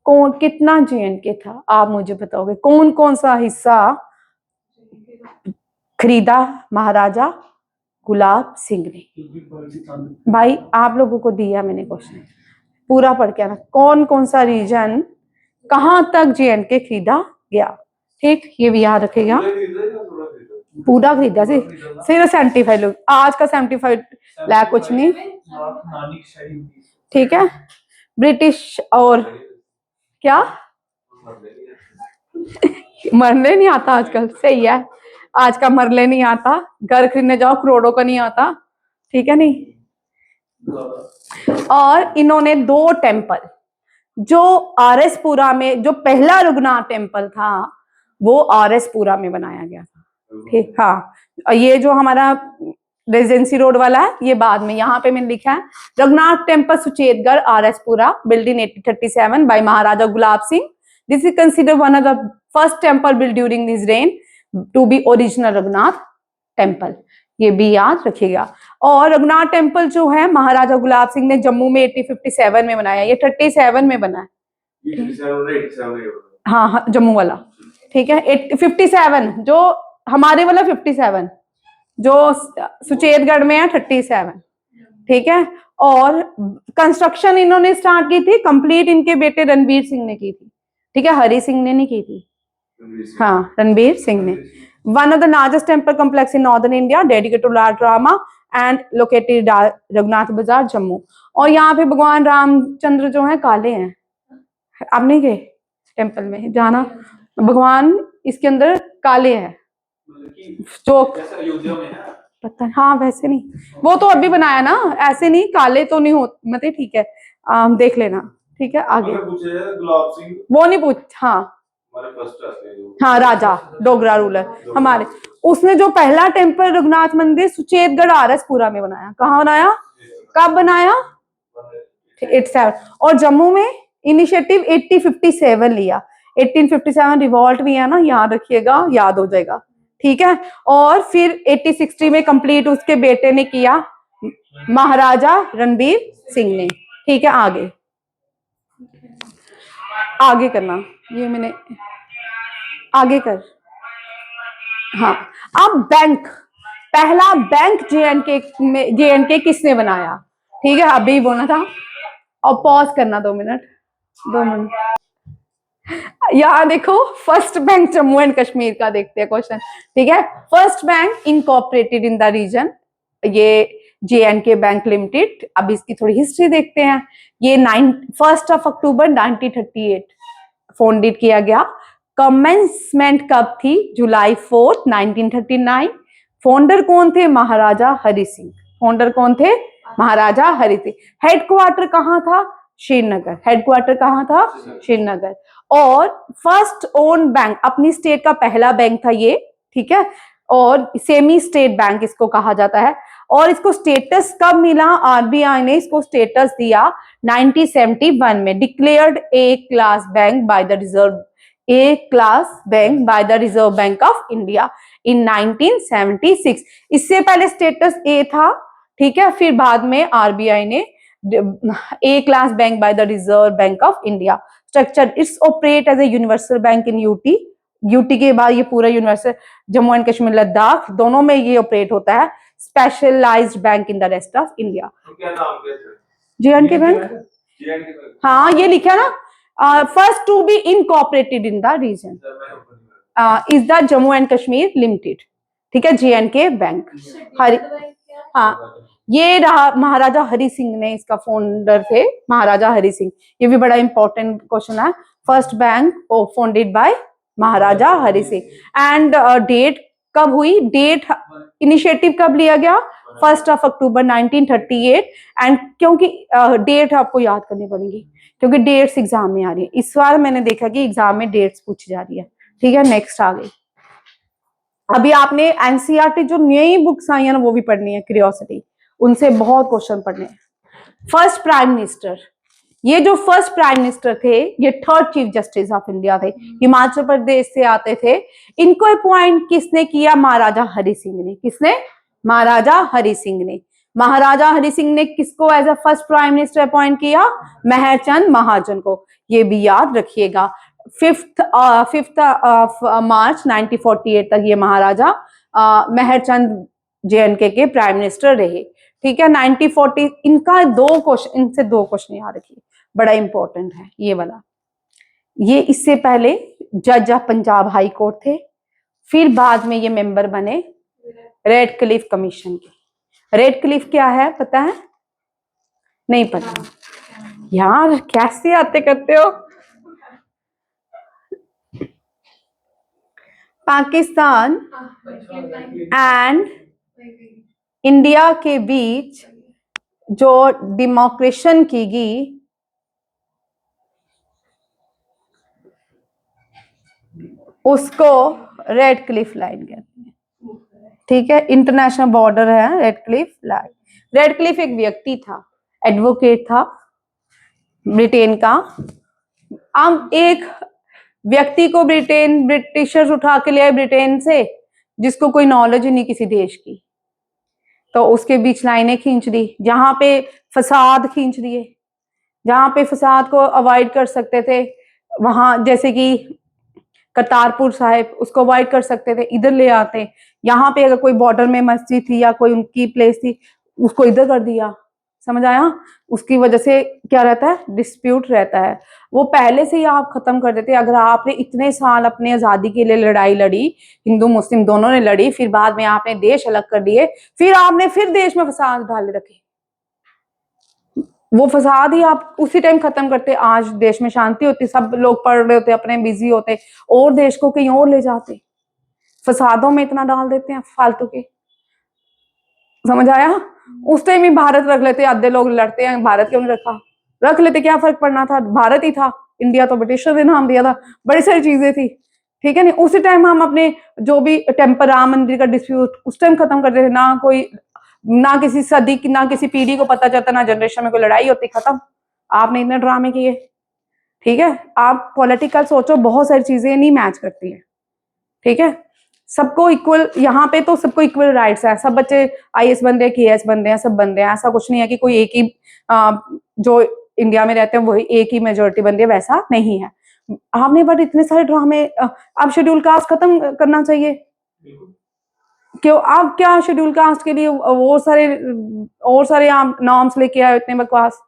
कौन कितना JNK था आप मुझे बताओगे? कौन कौन सा हिस्सा खरीदा महाराजा गुलाब सिंह ने? भाई आप लोगों को दिया मैंने क्वेश्चन, पूरा पढ़ के आना। कौन कौन सा रीजन, कहां तक JNK खरीदा गया, ठीक, ये भी याद रखेगा। पूरा खरीदा सिर्फ 75 लोग, आज का 75 लाख कुछ नहीं, ठीक है। ब्रिटिश और क्या मरले नहीं आता आजकल, सही है, आज का मरले नहीं आता, घर खरीदने जाओ करोड़ों का नहीं आता, ठीक है नहीं। और इन्होंने 2 टेम्पल, जो RS पुरा में, जो पहला रघुनाथ टेम्पल था वो RS पुरा में बनाया गया था, ठीक। हाँ, ये जो हमारा रेजिडेंसी रोड वाला है ये बाद में, यहाँ पे मैंने लिखा है Raghunath temple Suchetgarh RS Pura build in 1837 by Maharaja Gulab Singh. This is considered one of the first temple build during this reign to be original Raghunath temple, ये भी याद रखिएगा। और रघुनाथ टेम्पल जो है महाराजा गुलाब सिंह ने जम्मू में 1857 में बनाया, ये 37 में बना है, हाँ जम्मू वाला, ठीक है। 57 जो हमारे वाला 57, जो सुचेतगढ़ में है 37, ठीक है। और कंस्ट्रक्शन इन्होंने स्टार्ट की थी, कंप्लीट इनके बेटे रणबीर सिंह ने की थी, ठीक है, हरि सिंह ने नहीं की थी, हाँ रणबीर सिंह ने। One of the largest temple complex in northern India dedicated to Lord Rama and located Raghunath Bazaar Jammu. और यहाँ पे भगवान रामचंद्र जो है काले हैं, आप नहीं गए टेम्पल में, जाना, भगवान इसके अंदर काले हैं, जो पता है, हाँ वैसे नहीं, वो तो अभी बनाया ना, ऐसे नहीं काले तो नहीं होते, मतलब ठीक है, देख लेना, ठीक है। आगे वो नहीं पूछ, हाँ हाँ राजा डोगरा रूलर हमारे, उसने जो पहला टेम्पल रघुनाथ मंदिर सुचेतगढ़ RS पुरा में बनाया, कहाँ बनाया, कब बनाया, 87। और जम्मू में इनिशिएटिव 1857 लिया, 1857 रिवॉल्ट भी है ना, याद रखिएगा, याद हो जाएगा, ठीक है। और फिर 1860 में कंप्लीट उसके बेटे ने किया, महाराजा रणबीर सिंह ने, ठीक है। आगे करना, ये मैंने आगे कर, हाँ। अब बैंक, पहला बैंक JNK किसने बनाया, ठीक है, अभी बोलना था। और पॉज करना 2 मिनट, 2 मिनट। यहाँ देखो, first bank Jammu and Kashmir का देखते हैं क्वेश्चन, ठीक है। First bank incorporated in the region, ये JNK बैंक लिमिटेड। अब इसकी थोड़ी हिस्ट्री देखते हैं। ये 1 अक्टूबर 1938 फाउंडेड किया गया। कमेंसमेंट कब थी, जुलाई 4, 1939। फाउंडर कौन थे, महाराजा हरि सिंह, फाउंडर कौन थे, महाराजा हरि सिंह। हेडक्वार्टर कहाँ था, श्रीनगर, हेडक्वार्टर कहाँ था, श्रीनगर। और फर्स्ट ओन बैंक, अपनी स्टेट का पहला बैंक था ये, ठीक है। और सेमी स्टेट बैंक इसको कहा जाता है। और इसको स्टेटस कब मिला, RBI ने इसको स्टेटस दिया 1971 में, declared A class bank by the reserve bank of India in 1976। इससे पहले स्टेटस ए था, ठीक है। फिर बाद में RBI ने A class bank by the reserve bank of India. Structure, it's operate as a universal bank in UT के बाद ये पूरा यूनिवर्सल, जम्मू एंड कश्मीर लद्दाख दोनों में ये ऑपरेट होता है। Specialised bank in the rest of India. JNK bank, हाँ ये लिखा ना, first to be incorporated in the region is the Jammu and Kashmir limited, ठीक है, JNK बैंक। हरि हाँ ये रहा, महाराजा हरि सिंह ने इसका फाउंडर थे, महाराजा हरि सिंह। ये भी बड़ा इंपॉर्टेंट क्वेश्चन है, first bank founded by Maharaja Hari Singh. And date कब हुई, डेट इनिशिएटिव कब लिया गया, 1 अक्टूबर 1938। एंड क्योंकि डेट आपको याद करनी पड़ेगी क्योंकि डेट्स एग्जाम में आ रही है, इस बार मैंने देखा कि एग्जाम में डेट्स पूछी जा रही है, ठीक है। नेक्स्ट आ गई, अभी आपने एनसीईआरटी जो नई बुक्स आई है ना वो भी पढ़नी है, क्यूरियोसिटी, उनसे बहुत क्वेश्चन पढ़ने हैं। फर्स्ट प्राइम मिनिस्टर, ये जो फर्स्ट प्राइम मिनिस्टर थे ये third chief justice of India थे, हिमाचल प्रदेश से आते थे। इनको अपॉइंट किसने किया, महाराजा हरि सिंह ने। किसने, महाराजा हरि सिंह ने। महाराजा हरि सिंह ने किसको as a first prime minister appoint किया, मेहरचंद महाजन को। ये भी याद रखिएगा। 5 मार्च 1948 तक ये महाराजा मेहरचंद JNK के प्राइम मिनिस्टर रहे, ठीक है। 1940 इनका इनसे दो क्वेश्चन याद रखिए, बड़ा इंपॉर्टेंट है ये वाला। ये इससे पहले जज ऑफ पंजाब हाई कोर्ट थे, फिर बाद में ये मेंबर बने रेड क्लिफ कमीशन के। रेड क्लिफ क्या है पता है, नहीं पता यार, कैसे आते करते हो। पाकिस्तान एंड इंडिया के बीच जो डिमोक्रेशन की गई, उसको रेड क्लिफ लाइन कहते हैं, ठीक है। इंटरनेशनल बॉर्डर है red Cliff line. Red Cliff एक व्यक्ति था, एडवोकेट था ब्रिटेन का। अब एक व्यक्ति को ब्रिटिशर्स उठा के ले आए ब्रिटेन से, जिसको कोई नॉलेज ही नहीं किसी देश की, तो उसके बीच लाइनें खींच दी, जहां पे फसाद खींच दिए, जहां पे फसाद को अवॉइड कर सकते थे, वहां जैसे कि करतारपुर साहिब, उसको अवॉइड कर सकते थे, इधर ले आते। यहाँ पे अगर कोई बॉर्डर में मस्जिद थी या कोई उनकी प्लेस थी, उसको इधर कर दिया, समझ आया। उसकी वजह से क्या रहता है, डिस्प्यूट रहता है, वो पहले से ही आप खत्म कर देते। अगर आपने इतने साल अपने आजादी के लिए लड़ाई लड़ी, हिंदू मुस्लिम दोनों ने लड़ी, फिर बाद में आपने देश अलग कर दिए, फिर आपने फिर देश में फसाद डाले रखे, वो फसाद ही आप उसी टाइम खत्म करते। आज देश में शांति होती, सब लोग पढ़ रहे होते, अपने बिजी होते, और देश को कहीं और ले जाते, फसादों में इतना डाल देते हैं फालतू के, समझ आया। उस टाइम ही भारत रख लेते, आधे लोग लड़ते हैं भारत क्यों नहीं रखा, रख लेते, क्या फर्क पड़ना था, भारत ही था, इंडिया तो ब्रिटिशर ने नाम दिया था, बड़ी सारी चीजें थी, ठीक है। नहीं उसी टाइम हम अपने जो भी टेम्पल राम मंदिर का डिस्प्यूट उस टाइम खत्म कर देते, ना कोई, ना किसी सदी की, ना किसी पीढ़ी को पता चलता, ना जनरेशन में कोई लड़ाई होती, खत्म। आपने इतने ड्रामे किए, ठीक है। आप पॉलिटिकल सोचो, बहुत सारी चीजें नहीं मैच करती है, ठीक है। सबको इक्वल, यहाँ पे तो सबको इक्वल राइट्स है, सब बच्चे IAS बनते हैं, KS बनते हैं, सब बनते हैं, ऐसा कुछ नहीं है कि कोई एक ही जो इंडिया में रहते हैं वही एक ही मेजोरिटी बनती है, वैसा नहीं है। आपने बट इतने सारे ड्रामे, अब शेड्यूल कास्ट खत्म करना चाहिए। क्यों, आप क्या शेड्यूल कास्ट के लिए और सारे आप नॉर्म्स लेके आए, इतने बकवास।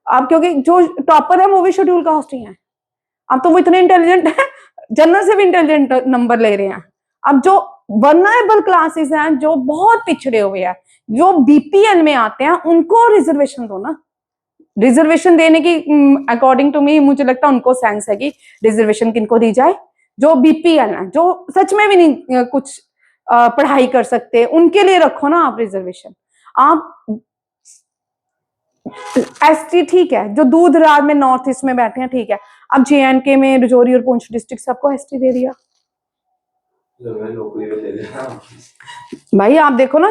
आप क्योंकि जो टॉपर है वो भी शेड्यूल कास्ट ही है, अब तो वो इतने इंटेलिजेंट है, जनरल से भी इंटेलिजेंट नंबर ले रहे हैं। अब जो वल्नरेबल क्लासेस हैं, जो बहुत पिछड़े हुए हैं, जो BPL में आते हैं, उनको रिजर्वेशन दो ना। रिजर्वेशन देने की अकॉर्डिंग टू मी, मुझे लगता है उनको सेंस है कि रिजर्वेशन किनको दी जाए, जो BPL है, जो सच में भी नहीं कुछ पढ़ाई कर सकते, उनके लिए रखो ना आप रिजर्वेशन। आप ST ठीक है, जो दूर दराज में नॉर्थ ईस्ट में बैठे हैं, ठीक है। अब JNK में रजौरी और पुंछ डिस्ट्रिक्ट सबको ST दे दिया। भाई आप देखो ना,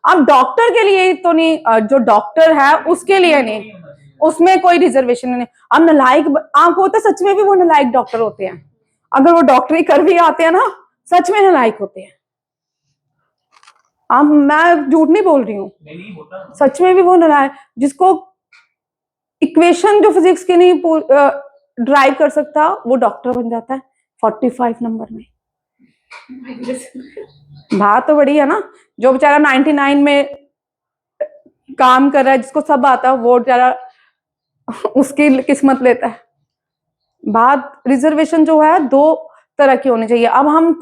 अब डॉक्टर के लिए तो नहीं, जो डॉक्टर है उसके लिए नहीं, उसमें कोई रिजर्वेशन नहीं। अब नलायक आपको होता है, सच में भी वो नलायक डॉक्टर होते हैं, अगर वो डॉक्टरी कर भी आते हैं ना, सच में नलायक होते हैं। अब मैं झूठ नहीं बोल रही हूँ, सच में भी वो नलायक, जिसको इक्वेशन जो फिजिक्स के नहीं ड्राइव कर सकता, वो डॉक्टर बन जाता है 45 नंबर में। बात तो बड़ी है ना, जो बेचारा 99 में काम कर रहा है, जिसको सब आता है, वो बेचारा उसकी किस्मत लेता है। बात रिजर्वेशन जो है दो तरह की होनी चाहिए। अब हम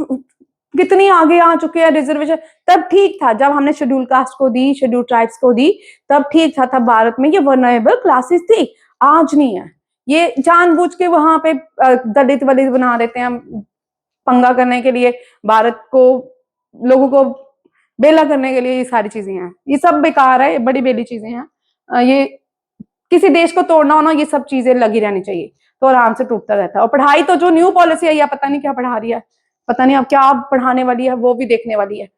कितनी आगे आ चुके हैं रिजर्वेशन। तब ठीक था जब हमने शेड्यूल कास्ट को दी, शेड्यूल ट्राइब्स को दी, तब ठीक था, तब भारत में ये वर्नेबल क्लासेस थी। आज नहीं है। ये जानबूझ के वहां पे दलित वलित बना देते हैं पंगा करने के लिए, भारत को, लोगों को बेला करने के लिए। ये सारी चीजें हैं, ये सब बेकार है, बड़ी बेली चीजें हैं। ये किसी देश को तोड़ना हो ना, ये सब चीजें लगी रहनी चाहिए, तो आराम से टूटता रहता है। और पढ़ाई तो जो न्यू पॉलिसी आई है, पता नहीं क्या पढ़ा रही है, पता नहीं अब क्या पढ़ाने वाली है, वो भी देखने वाली है।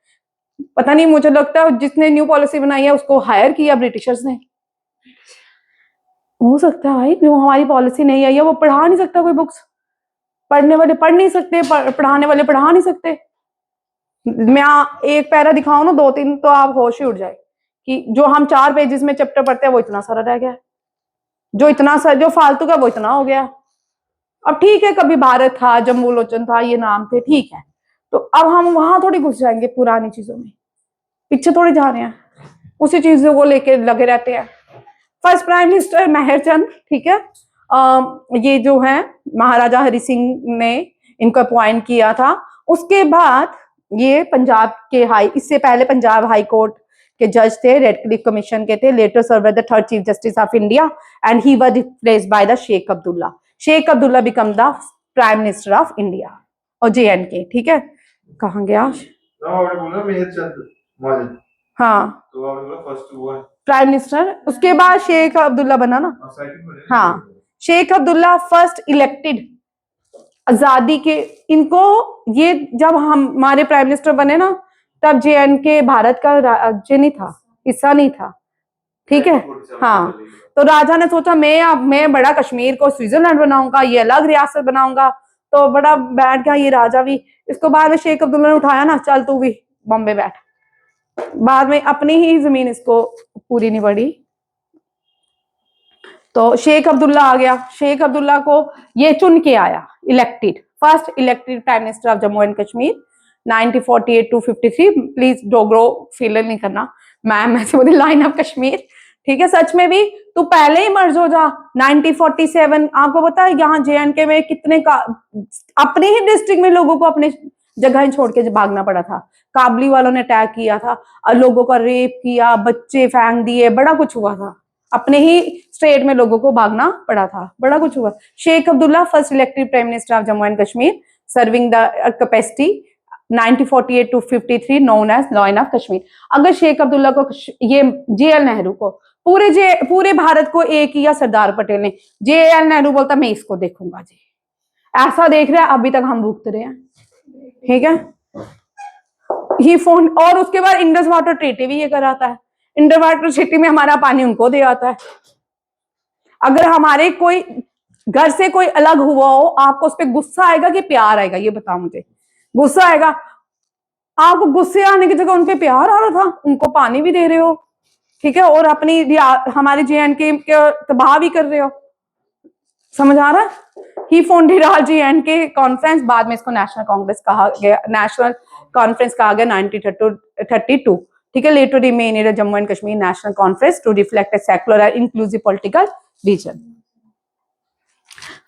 पता नहीं, मुझे लगता है जिसने न्यू पॉलिसी बनाई है उसको हायर किया ब्रिटिशर्स ने। हो सकता है भाई, जो हमारी पॉलिसी नहीं आई है वो पढ़ा नहीं सकता कोई बुक्स। पढ़ने वाले पढ़ नहीं सकते, पढ़ाने वाले पढ़ा नहीं सकते। मैं एक पैरा दिखाऊं ना, दो तीन, तो आप होश ही उड़ जाए कि जो हम 4 पेजेस में चैप्टर पढ़ते हैं वो इतना सारा रह गया, जो इतना सा जो फालतू का वो इतना हो गया। अब ठीक है, कभी भारत था, जम्बू लोचन था, ये नाम थे, ठीक है, तो अब हम वहां थोड़ी घुस जाएंगे पुरानी चीजों में, पीछे थोड़ी जा रहे हैं, उसी चीजों को लेके लगे रहते हैं। फर्स्ट प्राइम मिनिस्टर मेहरचंद, ठीक है, ये जो है महाराजा हरि सिंह ने इनको अपॉइंट किया था। उसके बाद ये पंजाब के इससे पहले पंजाब हाई कोर्ट के जज थे, रेड क्लिफ कमीशन के थे, later serve the 3rd chief justice of India and he was replaced by the Sheikh Abdullah. Sheikh Abdullah become the prime minister of India और JNK, ठीक है। कहाँ गया? हाँ, तो आपने बोला फर्स्ट वो है प्राइम मिनिस्टर, उसके बाद शेख अब्दुल्ला बना ना। हाँ, शेख अब्दुल्ला फर्स्ट इलेक्टेड आजादी के, इनको ये जब हमारे प्राइम मिनिस्टर बने ना, तब JNK भारत का राज्य नहीं था, हिस्सा नहीं था, ठीक है। हाँ, तो राजा ने सोचा मैं बड़ा कश्मीर को स्विट्जरलैंड बनाऊंगा, ये अलग रियासत बनाऊंगा, तो बड़ा बैठ गया ये राजा भी। इसको बाद में शेख अब्दुल्ला ने उठाया ना, चल तू भी बॉम्बे बैठ। बाद में अपनी ही जमीन इसको पूरी नहीं पड़ी, तो शेख अब्दुल्ला आ गया। शेख अब्दुल्ला को ये चुन के आया, elected, first elected prime minister of Jammu and Kashmir 1948 to 53। Please डोगरो फील नहीं करना, मैम ऐसे बोली लाइन ऑफ कश्मीर, ठीक है। सच में भी तू पहले ही मर्ज हो जा। 1947 आपको पता है यहाँ JNK में कितने का अपने ही डिस्ट्रिक्ट में लोगों को अपने जगह छोड़ के भागना पड़ा था। काबली वालों ने अटैक किया था, लोगों का रेप किया, बच्चे फेंक दिए, बड़ा कुछ हुआ था। अपने ही स्टेट में लोगों को भागना पड़ा था, बड़ा कुछ हुआ। Sheikh Abdullah first elected prime minister of Jammu and Kashmir serving the capacity 1948 to 53 known as lion of Kashmir. अगर शेख अब्दुल्ला को, ये JL नेहरू को, पूरे भारत को एक किया सरदार पटेल ने। JL नेहरू बोलता मैं इसको देखूंगा जी, ऐसा देख रहा है अभी तक हम भुगत रहे हैं, ठीक है। ही फोन, और उसके बाद इंडस वाटर ट्रीटी भी ये कराता है। इंडस वाटर ट्रीटी में हमारा पानी उनको दे आता है। अगर हमारे कोई घर से कोई अलग हुआ हो, आपको उस पर गुस्सा आएगा कि प्यार आएगा? ये बताओ मुझे। गुस्सा आएगा। आपको गुस्से आने की जगह उनपे प्यार आ रहा था, उनको पानी भी दे रहे हो, ठीक है, और अपनी हमारे JNK के तबाह भी कर रहे हो। समझ आ रहा है? ही फाउंडेड JNK कॉन्फ्रेंस, बाद में इसको नेशनल कांग्रेस कहा गया, नेशनल कॉन्फ्रेंस कहा गया 1932, ठीक है। Later remain Jammu and Kashmir national conference to reflect a secular and inclusive political region.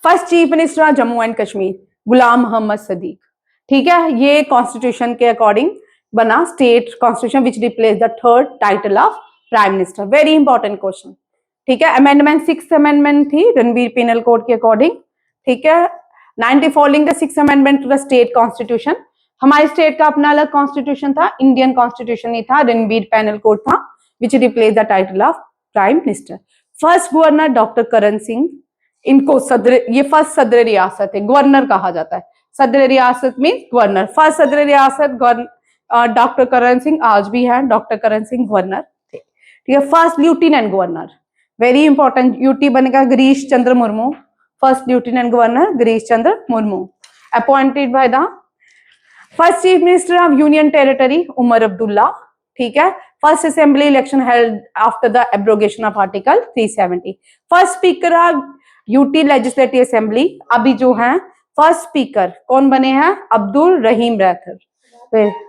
First chief minister of Jammu and Kashmir Ghulam Mohammad Sadiq, ठीक है। ये कॉन्स्टिट्यूशन के अकॉर्डिंग बना, state constitution which replace the 3rd title of prime minister. Very important question, ठीक है। Amendment 6th amendment थी Ranbir penal code के according, ठीक है। 90 following the 6th amendment to the state constitution. हमारे स्टेट का अपना अलग कॉन्स्टिट्यूशन था, इंडियन कॉन्स्टिट्यूशन नहीं था, रणवीर पैनल कोड था which replace the title of prime minister. First governor doctor Karan Singh, इनको सदर, ये फर्स्ट सदर रियासत है, गवर्नर कहा जाता है। सदर रियासत मीन गवर्नर, फर्स्ट सदर रियासत डॉक्टर करण सिंह, आज भी है डॉक्टर करण सिंह गवर्नर थे, ठीक है। First lieutenant governor, very important, UT बनेगा Girish Chandra Murmu, first lieutenant governor Girish Chandra Murmu, appointed by the first chief minister of union territory Omar Abdullah, ठीक है। First assembly election held after the abrogation of article 370। First speaker of UT legislative assembly, अभी जो है first speaker कौन बने हैं? अब्दुल रहीम राथर,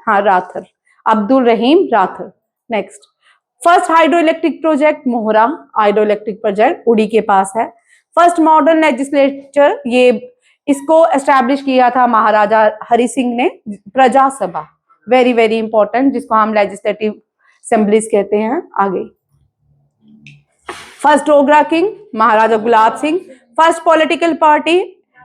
हाँ Rather, Abdul Rahim Rather. Next, first hydro electric project मोहरा hydro electric project उड़ी के पास है। फर्स्ट मॉडर्न लेजिस्लेचर, ये इसको एस्टैब्लिश किया था महाराजा हरि सिंह ने, प्रजा सभा, वेरी वेरी इंपॉर्टेंट, जिसको हम लेजिस्लेटिव असेंबलीज कहते हैं। आगे first Dogra king Maharaja Gulab Singh. First political party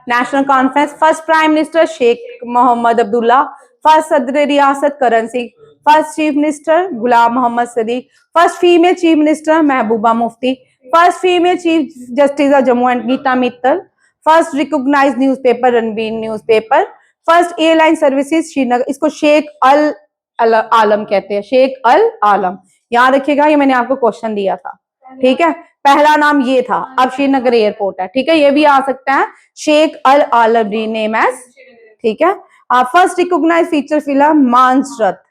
national conference. First prime minister Sheikh Mohammad Abdullah. First Sadar Riyasat Karan Singh. First chief minister Ghulam Mohammad Sadiq. First female chief minister Mehbooba Mufti. First female chief justice of Jammu and Gita Mittal. First recognised newspaper Ranbir newspaper. First airline services Srinagar, इसको शेख अल आलम कहते हैं, शेख अल आलम, याद रखिएगा, ये मैंने आपको question दिया था, ठीक है। पहला नाम ये था, अब श्रीनगर एयरपोर्ट है, ठीक है, ये भी आ सकता है, शेख अल आलम रीनेम एज, ठीक है। First recognised feature film Mansarat.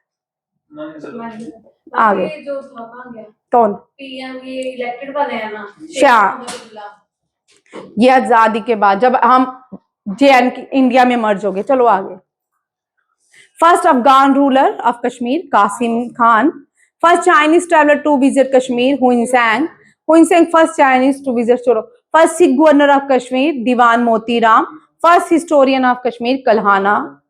आगे जो था कहाँ गया? कौन? पीएम ये इलेक्टेड वाले हैं ना, शाह। ये आजादी के बाद जब हम JNK इंडिया में मर्ज हो गए। चलो आगे। First Afghan ruler of Kashmir Qasim Khan. First Chinese traveller to visit Kashmir Hiuen Tsang. Hiuen Tsang first Chinese to visit, चलो। First Sikh governor of Kashmir Diwan Moti Ram. First historian of Kashmir Kalhana.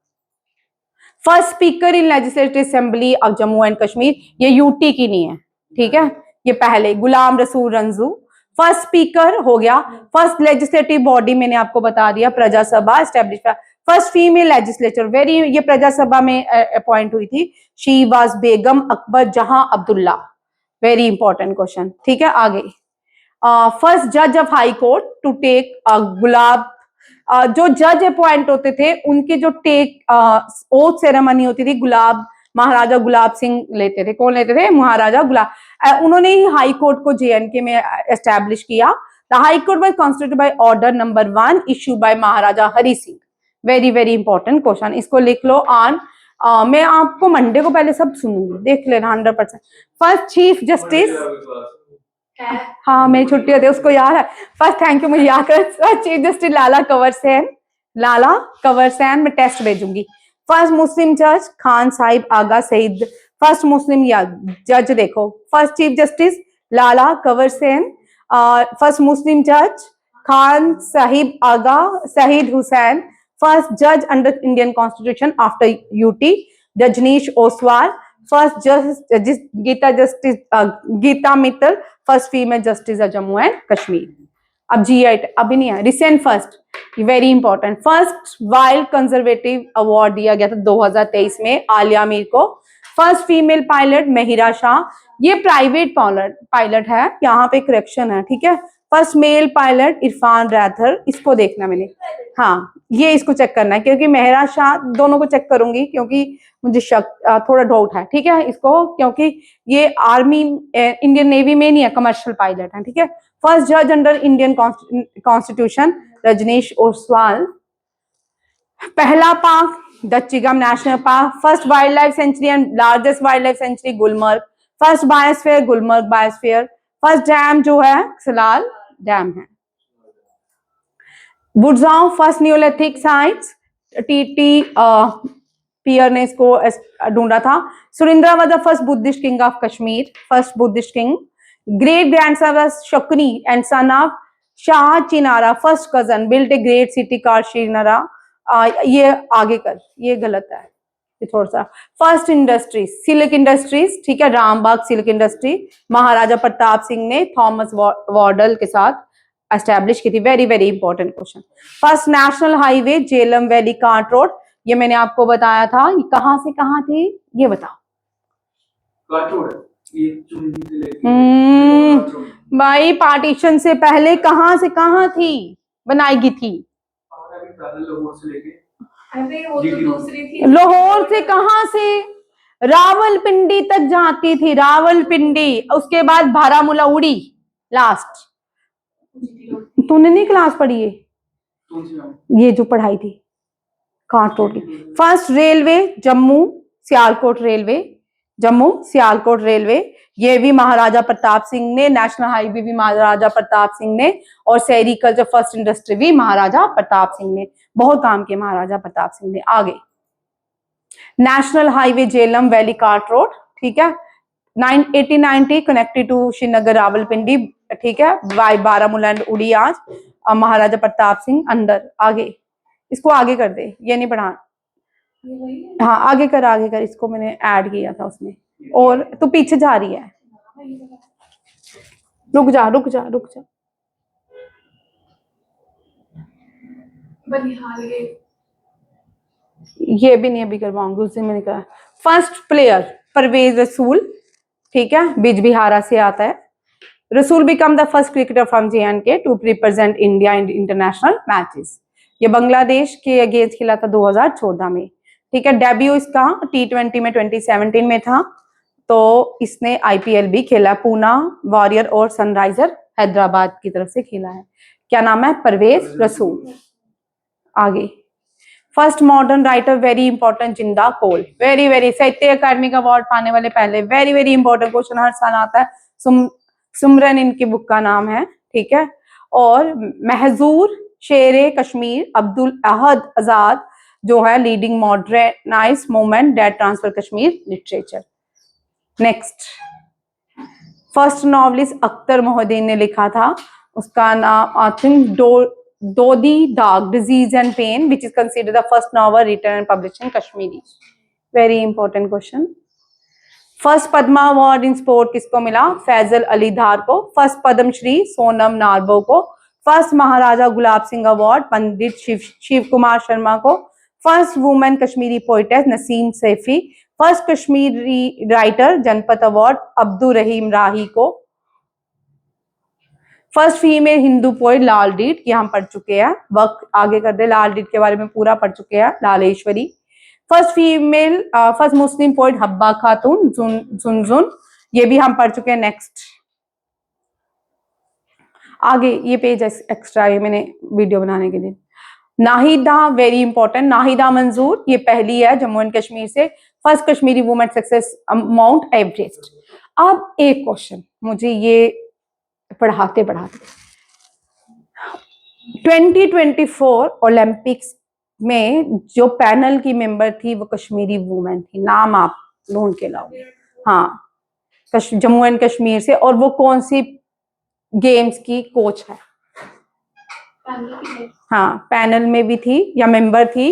First speaker in legislative assembly of Jammu and Kashmir, ये यूटी की नहीं है, ठीक है, ये पहले गुलाम रसूल रंजू। फर्स्ट स्पीकर हो गया। फर्स्ट लेजिस्लेटिव बॉडी मैंने आपको बता दिया, प्रजा सभा establish. First female legislature, very, ये प्रजा सभा में अपॉइंट हुई थी, शी वाज बेगम अकबर जहां अब्दुल्ला, वेरी इंपॉर्टेंट क्वेश्चन, ठीक है। आगे फर्स्ट जज of high court to take Gulab, जो जज अपॉइंट होते थे उनके जो टेक ओथ सेरेमनी होती थी, गुलाब महाराजा गुलाब सिंह लेते थे। कौन लेते थे? महाराजा गुलाब। उन्होंने ही हाई कोर्ट को JNK में एस्टैब्लिश किया। The high court was constituted by order number 1 issue bye Maharaja Hari Singh, very very important question, इसको लिख लो ऑन। मैं आपको मंडे को पहले सब सुनूंगी, देख लेना 100%। फर्स्ट चीफ जस्टिस, हाँ मेरी छुट्टी होती है, उसको याद है। फर्स्ट, थैंक यू, मुझे याद कर। चीफ जस्टिस लाला कंवर सेन, लाला कंवर सेन, मैं टेस्ट भेजूंगी। फर्स्ट मुस्लिम जज खान साहिब आगा सईद, फर्स्ट मुस्लिम या जज देखो, फर्स्ट चीफ जस्टिस लाला कंवर सेन। फर्स्ट मुस्लिम जज खान साहिब आगा सईद हुसैन। फर्स्ट जज under Indian constitution after UT Rajneesh Oswal. First justice Gita Mittal, first female justice of Jammu and Kashmir. अब GI अभी नहीं है, recent first, very important, first wild conservative award दिया गया था 2023 में आलिया मीर को। First female pilot Mahira Shah, ये प्राइवेट पायलट है, यहाँ पे करेक्शन है, ठीक है। फर्स्ट मेल पायलट इरफान रैथर, इसको देखना मैंने, हाँ ये इसको चेक करना है, क्योंकि महिरा शाह, दोनों को चेक करूंगी क्योंकि मुझे शक थोड़ा डाउट है, ठीक है इसको, क्योंकि ये आर्मी इंडियन नेवी में नहीं है, कमर्शियल पायलट है, ठीक है। फर्स्ट जज under Indian constitution Rajnish Oswal. पहला park Dachigam national park. First wild life sanctuary and largest wild life sanctuary Gulmarg. First biosphere Gulmarg biosphere. First dam जो है सलाल डैम है। Burzahom first neolithic sites, TT पियर ने इसको ढूंढा था। Surendra was the first Buddhist king of Kashmir, first Buddhist king. Great grandson was Shakuni and son of Shah Chinara, first cousin, built a great city called Srinara. ये आगे कर, ये गलत है, ये थोड़ा सा। फर्स्ट इंडस्ट्रीज सिल्क इंडस्ट्रीज, ठीक है, रामबाग सिल्क इंडस्ट्री महाराजा प्रताप सिंह ने थॉमस वार्डल के साथ एस्टैब्लिश की थी, very very important question. First national highway Jhelum valley can't road, ये मैंने आपको बताया था, ये कहां से कहां थी ये बताओ। भाई पार्टीशन से पहले कहां से कहां थी बनाई गई थी? अरे वो तो दूसरी थी, लाहौर से कहां से? रावलपिंडी तक जाती थी, रावलपिंडी, उसके बाद बारामूला उड़ी लास्ट। तूने नहीं क्लास पढ़ी है ये जो पढ़ाई थी कांट रोड की। First railway Jammu Sialkot railway, Jammu Sialkot railway, ये भी महाराजा प्रताप सिंह ने। नेशनल हाईवे भी महाराजा प्रताप सिंह ने, और सेरिकल्चर फर्स्ट इंडस्ट्री भी महाराजा प्रताप सिंह ने, बहुत काम किए महाराजा प्रताप सिंह ने। आगे national highway Jhelum valley can't road, ठीक है। 1890 कनेक्टेड टू श्रीनगर रावलपिंडी, ठीक है, बाय बारामूला एंड उड़ी आज महाराजा प्रताप सिंह। अंदर आगे, इसको आगे कर दे, ये नहीं पढ़ा, ये वही है। हाँ आगे कर, इसको मैंने ऐड किया था उसमें। और तू पीछे जा रही है, रुक जा। बनिहाल ये भी नहीं अभी करवाऊंगी, उस दिन मैंने कहा। फर्स्ट प्लेयर परवेज रसूल, ठीक है, बिजबिहारा से आता है। Rasool become the first cricketer from JNK to represent India in international matches. ये बांग्लादेश के अगेंस्ट खेला था 2014 में, ठीक है। डेब्यू इसका T20 में 2017 में था। तो इसने IPL भी खेला, पूना वॉरियर और सनराइजर हैदराबाद की तरफ से खेला है। क्या नाम है? परवेज रसूल। आगे, first modern writer, very important, जिंदा कोल, वेरी साहित्य अकादमी का अवार्ड पाने वाले पहले, वेरी इंपॉर्टेंट क्वेश्चन हर साल आता है। सुमरन इनकी बुक का नाम है, ठीक है। और महजूर शेरे कश्मीर अब्दुल अहद आजाद जो है leading modernise movement that transfer Kashmir literature. Next, first novelist Akhtar Mohiuddin ने लिखा था, उसका नाम I think Dodi Dog, Disease and Pain, which is considered the first novel written and published in Kashmiri. Very important question. First Padma award in sport किसको मिला? फैजल अली धार को। First Padma Shri Sonam Norbu को। First Maharaja Gulab Singh award Pandit Shiv Kumar Sharma को। First women Kashmiri poetess Naseem Saifi. First Kashmiri writer Jnanpith award Abdul Rahim Rahi को। First female Hindu poet Lal Ded, ये हम पढ़ चुके हैं, वक्त आगे कर दे, लाल डीड के बारे में पूरा पढ़ चुके हैं, लालेश्वरी। फर्स्ट मुस्लिम पोइट हब्बा खातून जुनजुन, ये भी हम पढ़ चुके हैं। नेक्स्ट, आगे ये पेज एक्स्ट्रा है मैंने वीडियो बनाने के लिए। नाहिदा, वेरी इंपॉर्टेंट, नाहिदा मंजूर, ये पहली है जम्मू एंड कश्मीर से। First Kashmiri women success mount Everest. अब एक क्वेश्चन मुझे ये पढ़ाते 2024 ओलंपिक्स में जो पैनल की मेंबर थी वो कश्मीरी वुमेन थी, नाम आप ढूंढ के लाओ। हाँ, जम्मू एंड कश्मीर से, और वो कौन सी गेम्स की कोच है? हाँ, पैनल में भी थी या मेंबर थी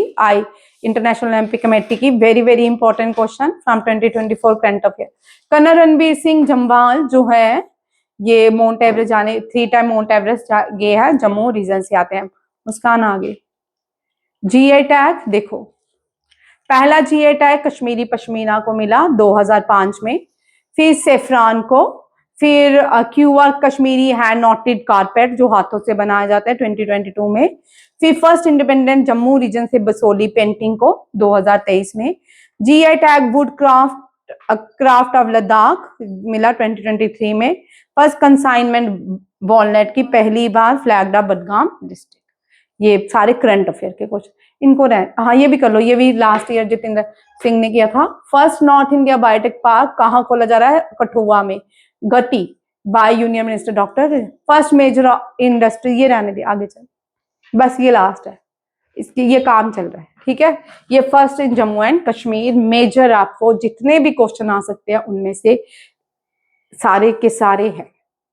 इंटरनेशनल ओलंपिक कमेटी की। Very important question from 2024 current affair. Colonel Ranbir Singh Jamwal जो है ये माउंट एवरेस्ट जाने 3 टाइम माउंट एवरेस्ट गए हैं, जम्मू रीजन से आते हैं। मुस्कान आगे, GI टैग देखो, पहला GI टैग कश्मीरी पश्मीना को मिला 2005 में, फिर सेफ्रान को, फिर QR Kashmiri hand noted carpet जो हाथों से बनाया जाता है 2022 में, फिर फर्स्ट इंडिपेंडेंट जम्मू रीजन से बसोली पेंटिंग को 2023 में, GI tag would craft of Ladakh मिला 2023 में, फर्स्ट कंसाइनमेंट वॉलनट की पहली बार फ्लैग्ड ऑफ बडगाम डिस्ट्रिक्ट। ये सारे करंट अफेयर के कुछ इनको हाँ ये भी कर लो, ये भी लास्ट ईयर जितेंद्र सिंह ने किया था। First north India biotech park कहाँ खोला जा रहा है? कठुआ में, गटी, by union minister doctor. First major industry, ये रहने दे, आगे चल, बस ये लास्ट है, इसकी ये काम चल रहा है, ठीक है। ये first in Jammu and Kashmir major, आपको जितने भी क्वेश्चन आ सकते हैं उनमें से सारे के सारे हैं,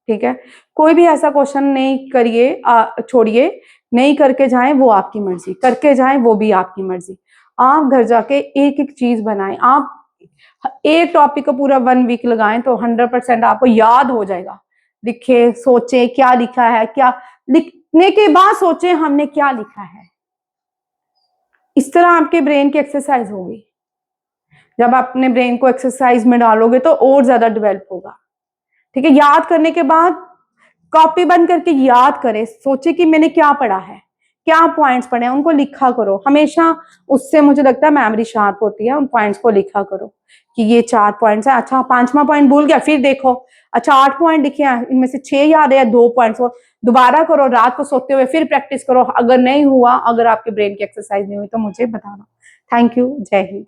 ठीक है। कोई भी ऐसा क्वेश्चन नहीं करिए, छोड़िए, नहीं करके जाएं वो आपकी मर्जी, करके जाएं वो भी आपकी मर्जी। आप घर जाके एक एक चीज बनाएं, आप एक टॉपिक को पूरा 1 वीक लगाएं तो 100% आपको याद हो जाएगा। लिखे, सोचे क्या लिखा है, क्या लिखने के बाद सोचे हमने क्या लिखा है। इस तरह आपके ब्रेन की एक्सरसाइज होगी। जब आप अपने ब्रेन को एक्सरसाइज में डालोगे तो और ज्यादा डेवलप होगा, ठीक है। याद करने के बाद कॉपी बंद करके याद करें, सोचे कि मैंने क्या पढ़ा है, क्या पॉइंट्स पढ़े हैं, उनको लिखा करो हमेशा। उससे मुझे लगता है मेमोरी शार्प होती है। उन पॉइंट्स को लिखा करो कि ये 4 पॉइंट्स है, अच्छा 5वां पॉइंट भूल गया, फिर देखो, अच्छा 8 पॉइंट लिखे हैं, इनमें से 6 याद है, 2 पॉइंट्स को दोबारा करो, रात को सोते हुए फिर प्रैक्टिस करो। अगर नहीं हुआ, अगर आपके ब्रेन की एक्सरसाइज नहीं हुई तो मुझे बताना। थैंक यू, जय हिंद।